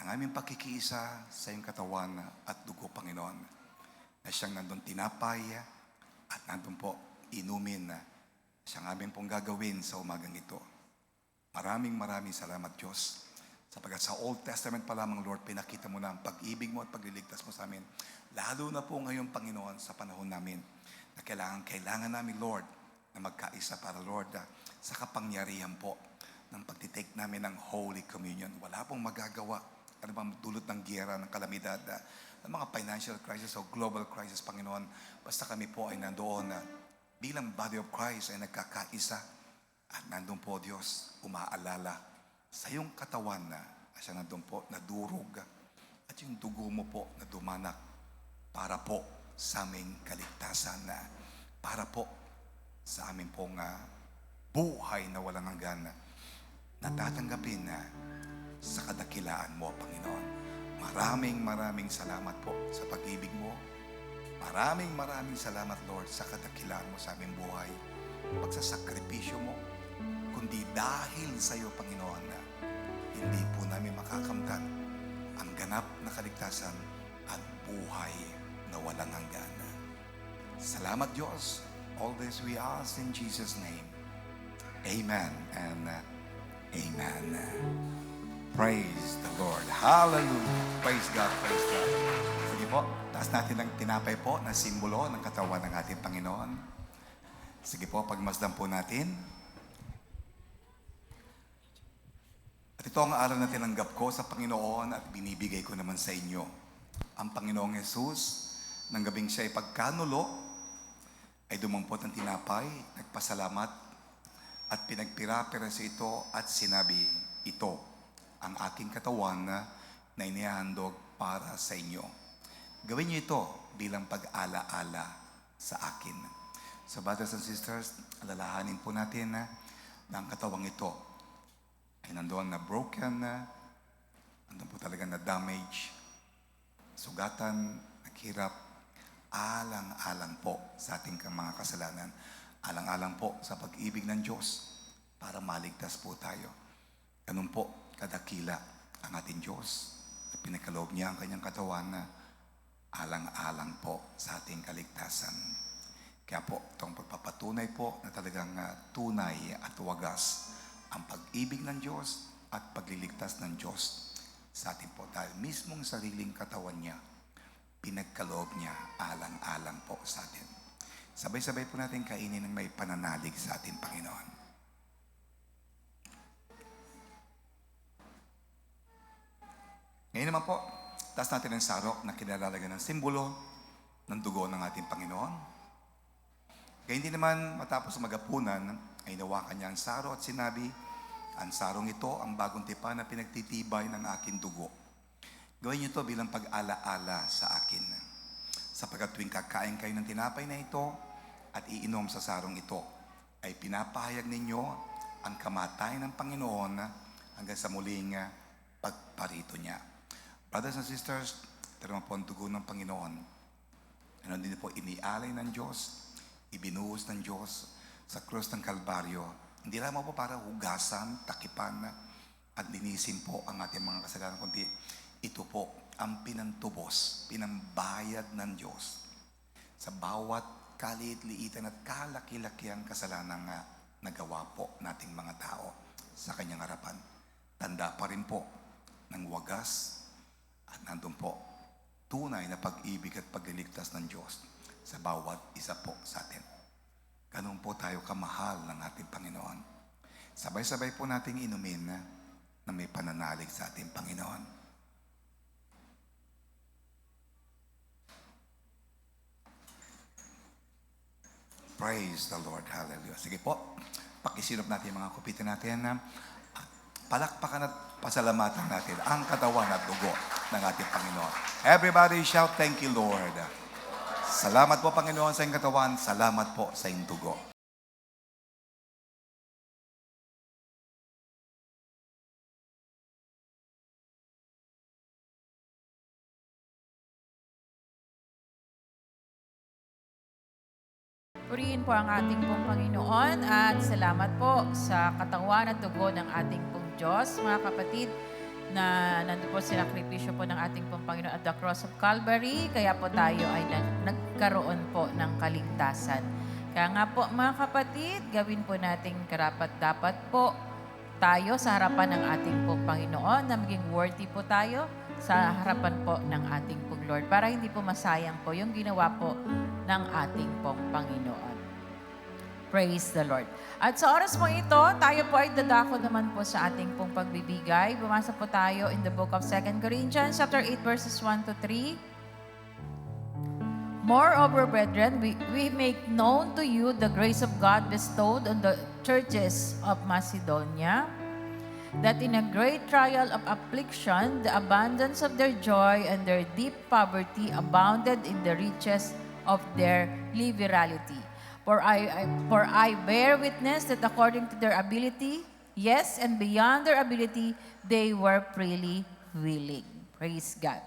Speaker 3: ang aming pakikiisa sa iyong katawan at dugo, Panginoon, na siyang nandun tinapay at nandun po inumin na siyang aming pong gagawin sa umagang ito. Maraming salamat, Diyos, sapagkat sa Old Testament pa lamang, Lord, pinakita mo na ang pag-ibig mo at pagliligtas mo sa amin. Lalo na po ngayon, Panginoon, sa panahon namin na kailangan namin, Lord, na magkaisa para, Lord, sa kapangyarihan po ng pagtitake namin ng Holy Communion. Wala pong magagawa. Ano bang dulot ng giyera, ng kalamidad, ng mga financial crisis o global crisis, Panginoon. Basta kami po ay nandoon na bilang body of Christ ay nagkakaisa. At nandun po, Diyos, umaalala sa iyong katawan na siya nandun po nadurog. At yung dugo mo po na dumanak para po sa aming kaligtasan, na para po sa aming pong buhay na walang hanggan na tatanggapin na sa kadakilaan kadakilaan mo, Panginoon. Maraming salamat po sa pag-ibig mo. Maraming salamat, Lord, sa kadakilaan mo sa aming buhay. Pagsasakripisyo mo, kundi dahil sa iyo, Panginoon, na hindi po namin makakamtan ang ganap na kaligtasan at buhay na walang hanggan. Salamat, Diyos. All this we ask in Jesus' name. Amen and amen. Praise the Lord. Hallelujah. Praise God, praise God. Sige po, taas natin ang tinapay po na simbolo ng katawan ng ating Panginoon. Sige po, pagmasdan po natin. At ito ang aral na tinanggap ko sa Panginoon at binibigay ko naman sa inyo. Ang Panginoong Jesus, ng gabing siya ay pagkanulo, ay dumampot ng tinapay, nagpasalamat, at pinagpira-pira sa ito at sinabi, ito ang aking katawan na inihahandog para sa inyo. Gawin niyo ito bilang pag-ala-ala sa akin. So, brothers and sisters, alalahanin po natin na ang katawang ito ay nandoon na broken, nandoon po talaga na damage, sugatan, naghirap, alang-alang po sa ating mga kasalanan. Alang-alang po sa pag-ibig ng Diyos para maligtas po tayo. Ganun po, kadakila ang ating Diyos at pinagkaloob niya ang kanyang katawan na alang-alang po sa ating kaligtasan. Kaya po, itong pagpapatunay po na talagang tunay at wagas ang pag-ibig ng Diyos at pagliligtas ng Diyos sa atin po. Dahil mismong sariling katawan niya, pinagkaloob niya alang-alang po sa atin. Sabay-sabay po natin kainin ng may pananalig sa ating Panginoon. Ngayon naman po, taas natin ang sarok na kinalalagan ng simbolo ng dugo ng ating Panginoon. Kaya hindi naman matapos magapunan, ay nawakan niya ang saro at sinabi, ang sarong ito ang bagong tipan na pinagtitibay ng aking dugo. Gawin niyo ito bilang pag-ala-ala sa akin. Sapagkat tuwing kakain kayo ng tinapay na ito at iinom sa sarong ito, ay pinapahayag ninyo ang kamatayan ng Panginoon hanggang sa muling pagparito niya. Brothers and sisters, ito naman po ang dugo ng Panginoon. Ano din po inialay ng Diyos, ibinuhos ng Diyos sa krus ng Kalbaryo. Hindi lamang po para hugasan, takipan, at linisin po ang ating mga kasalanan, kundi ito po ang pinantubos, pinambayad ng Diyos sa bawat kaliit-liitan at kalaki-lakiang kasalanan nga nagawa po nating mga tao sa kanyang harapan. Tanda pa rin po ng wagas at nandun po tunay na pag-ibig at pagliligtas ng Diyos sa bawat isa po sa atin. Ganun po tayo kamahal ng ating Panginoon. Sabay-sabay po nating inumin na may pananalig sa ating Panginoon. Praise the Lord. Hallelujah. Sige po, pakisilop natin yung mga kupitin natin na palakpakan at pasalamatan natin ang katawan at dugo ng ating Panginoon. Everybody shout, thank you, Lord. Salamat po, Panginoon, sa iyong katawan. Salamat po sa iyong dugo.
Speaker 2: Purihin po ang ating pong Panginoon at salamat po sa katawan at dugo ng ating pong Diyos. Mga kapatid, na nandun po sinakripisyo po ng ating pong Panginoon at the cross of Calvary, kaya po tayo ay nagkaroon po ng kaligtasan. Kaya nga po mga kapatid, gawin po nating karapat-dapat po tayo sa harapan ng ating pong Panginoon na maging worthy po tayo sa harapan po ng ating pong Lord para hindi po masayang po yung ginawa po ng ating pong Panginoon. Praise the Lord. At sa oras po ito, tayo po ay dadako naman po sa ating pong pagbibigay. Bumasa po tayo in the book of 2 Corinthians chapter 8 verses 1 to 3. Moreover, brethren, we make known to you the grace of God bestowed on the churches of Macedonia, that in a great trial of affliction, the abundance of their joy and their deep poverty abounded in the riches of their liberality. For I bear witness that according to their ability, Yes, and beyond their ability, they were freely willing. Praise God.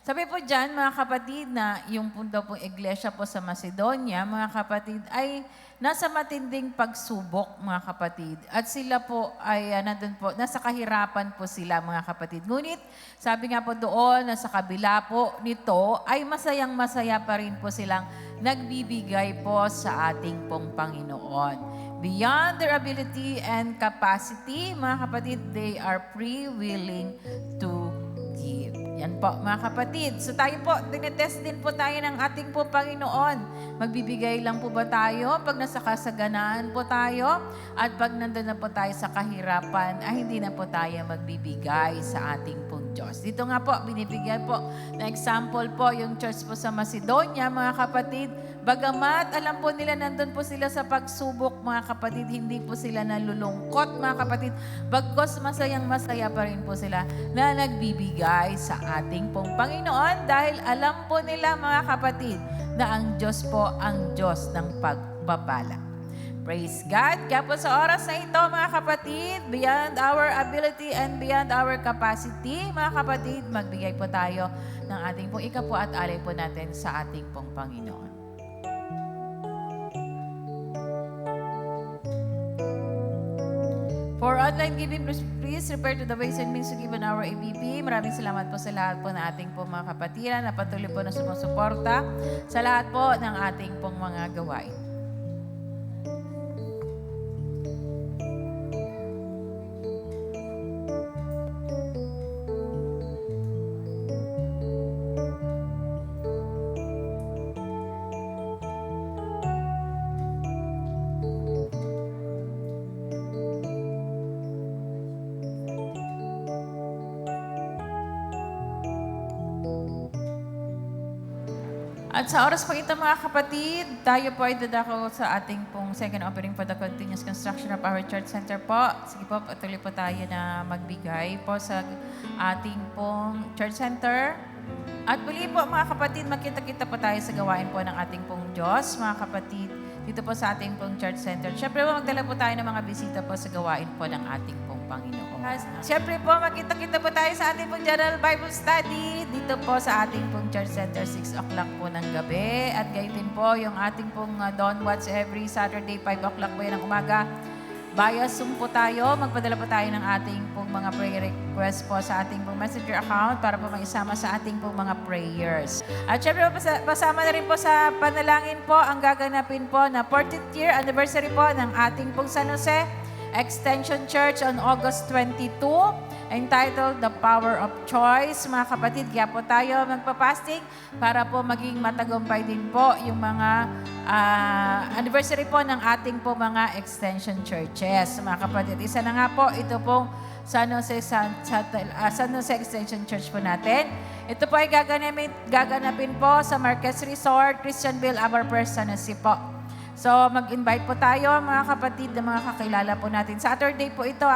Speaker 2: Sabi po dyan, mga kapatid, na yung punto pong iglesia po sa Macedonia, mga kapatid, ay nasa matinding pagsubok, mga kapatid. At sila po ay nandun po, nasa kahirapan po sila, mga kapatid. Ngunit, sabi nga po doon, na sa kabila po nito, ay masayang-masaya pa rin po silang nagbibigay po sa ating pong Panginoon. Beyond their ability and capacity, mga kapatid, they are free, willing to give. Yan po, mga kapatid. So tayo po, tinetest din po tayo ng ating po Panginoon. Magbibigay lang po ba tayo pag nasa kasaganaan po tayo? At pag nandun na po tayo sa kahirapan, ay hindi na po tayo magbibigay sa ating pong Diyos. Dito nga po, binibigyan po na example po yung church po sa Macedonia, mga kapatid. Bagamat alam po nila nandun po sila sa pagsubok, mga kapatid, hindi po sila nalulungkot, mga kapatid. Bagkos masayang-masaya pa rin po sila na nagbibigay sa ating pong Panginoon dahil alam po nila, mga kapatid, na ang Diyos po ang Diyos ng pagpapala. Praise God. Kaya po sa oras na ito, mga kapatid, beyond our ability and beyond our capacity, mga kapatid, magbigay po tayo ng ating pong ikapo at alay po natin sa ating pong Panginoon. For online giving, please refer to the ways and means to give on our ABP. Maraming salamat po sa lahat po ng ating pong mga kapatiran na patuloy po na sumusuporta sa lahat po ng ating pong mga gawain. At sa oras po ito, mga kapatid, tayo po ay dadako sa ating pong second offering for the continuous construction of our church center po. Sige po, patuloy po tayo na magbigay po sa ating pong church center. At muli po, mga kapatid, makita-kita po tayo sa gawain po ng ating pong Diyos, mga kapatid, dito po sa ating pong church center. Siyempre po, magdala po tayo ng mga bisita po sa gawain po ng ating pong Panginoon. Siyempre po, makita-kita po tayo sa ating pong General Bible Study dito po sa ating pong church center, 6 o'clock po ng gabi. At gayon din po, yung ating pong Dawn Watch every Saturday, 5 o'clock po yan ng umaga. Via Zoom po tayo, magpadala po tayo ng ating pong mga prayer request po sa ating pong messenger account para po maisama sa ating pong mga prayers. At syempre po, pasama na rin po sa panalangin po ang gaganapin po na 40th year anniversary po ng ating pong San Jose Extension Church on August 22, entitled The Power of Choice. Mga kapatid, kaya po tayo magpapasting para po maging matagumpay din po yung mga anniversary po ng ating po mga extension churches. Mga kapatid, isa na nga po, ito pong San Jose Extension Church po natin. Ito po ay gaganapin po sa Marquez Resort, Christianville, Aberfirst, San Jose po. So, mag-invite po tayo, mga kapatid, na mga kakilala po natin. Saturday po ito,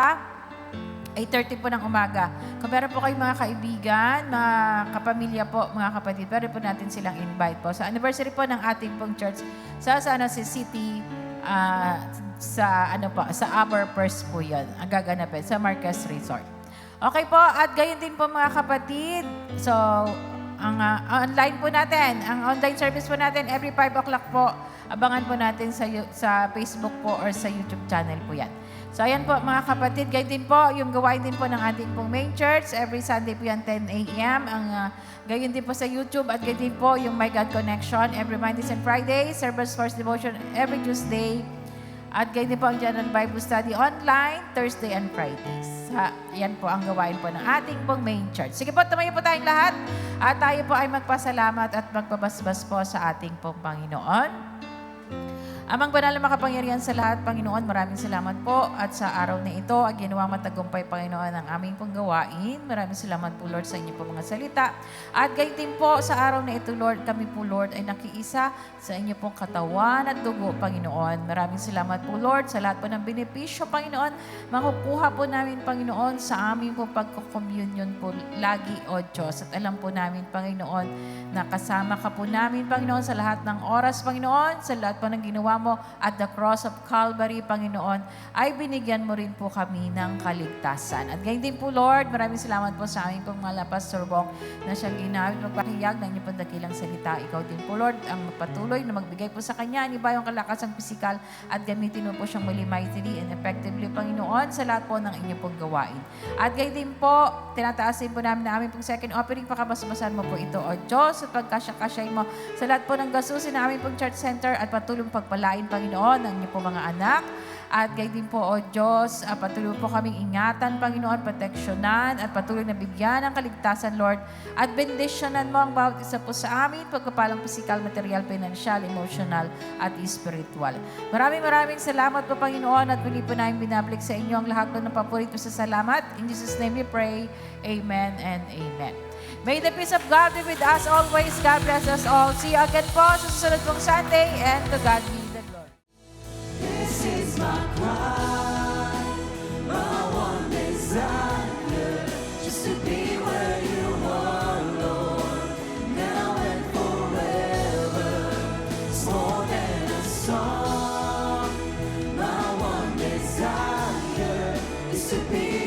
Speaker 2: 8:30 po ng umaga. Kung meron po kayong mga kaibigan, mga kapamilya po, mga kapatid, pwede po natin silang invite po. Sa anniversary po ng ating pong church sa San Jose City, sa Aberfirst po yun. Ang gaganapin, sa Marquez Resort. Okay po, at gayon din po, mga kapatid. So, ang online po natin, ang online service po natin, every 5 o'clock po, abangan po natin sa Facebook po or sa YouTube channel po yan. So, ayan po, mga kapatid. Gayon din po, yung gawain din po ng ating pong main church. Every Sunday po yan, 10 a.m. Gayon din po sa YouTube. At gayon din po yung My God Connection. Every Mondays and Fridays. Service Force Devotion every Tuesday. At gayon din po ang General Bible Study online, Thursday and Fridays. Yan po ang gawain po ng ating pong main church. Sige po, tumayo po tayong lahat. At tayo po ay magpasalamat at magpabasbas po sa ating pong Panginoon. Amang banal na makapangyarihan sa lahat, Panginoon, maraming salamat po. At sa araw na ito, ang ginawang matagumpay, Panginoon, ang aming pong gawain. Maraming salamat po, Lord, sa inyo po mga salita. At gayon din po, sa araw na ito, Lord, kami po, Lord, ay nakiisa sa inyo pong katawan at dugo, Panginoon. Maraming salamat po, Lord, sa lahat po ng benepisyo, Panginoon. Makukuha po namin, Panginoon, sa aming po pagko-communion po lagi, O Diyos. At alam po namin, Panginoon, na kasama ka po namin, Panginoon, sa lahat ng oras, Panginoon, sa lahat po ng ginawa mo at the cross of Calvary, Panginoon, ay binigyan mo rin po kami ng kaligtasan. At gayon din po, Lord, maraming salamat po sa aming pong mga Pastor Bong na siyang ginamit magpakihag ng inyong pandakilang salita. Ikaw din po, Lord, ang patuloy na magbigay po sa kanya ni Bayong kalakasang pisikal at gamitin mo po siyang muli mightily and effectively, Panginoon, sa lahat po ng inyong pong gawain. At gayon din po, tinataasin po namin na aming pong second offering, pakabasbasan mo po ito, O Diyos, at pagkasya-kasyay mo sa lahat po ng gasusin na aming pong church center at patuloy pagpalain, Panginoon, ang inyong pong mga anak. At gayon din po, O Diyos, patuloy po kaming ingatan, Panginoon, proteksyonan, at patuloy na bigyan ng kaligtasan, Lord. At bendisyonan mo ang bawat isa po sa amin, pagkapalang physical, material, financial, emotional, at spiritual. Maraming salamat po, Panginoon, at muli po namin binabalik sa inyo ang lahat po ng paborito sa salamat. In Jesus' name we pray. Amen and amen. May the peace of God be with us always. God bless us all. See you again po sa susunod pong Sunday, and to God be the glory.
Speaker 1: This is my cry, my one desire, just to be where you are, Lord, now and forever. It's more than a song, my one desire is to be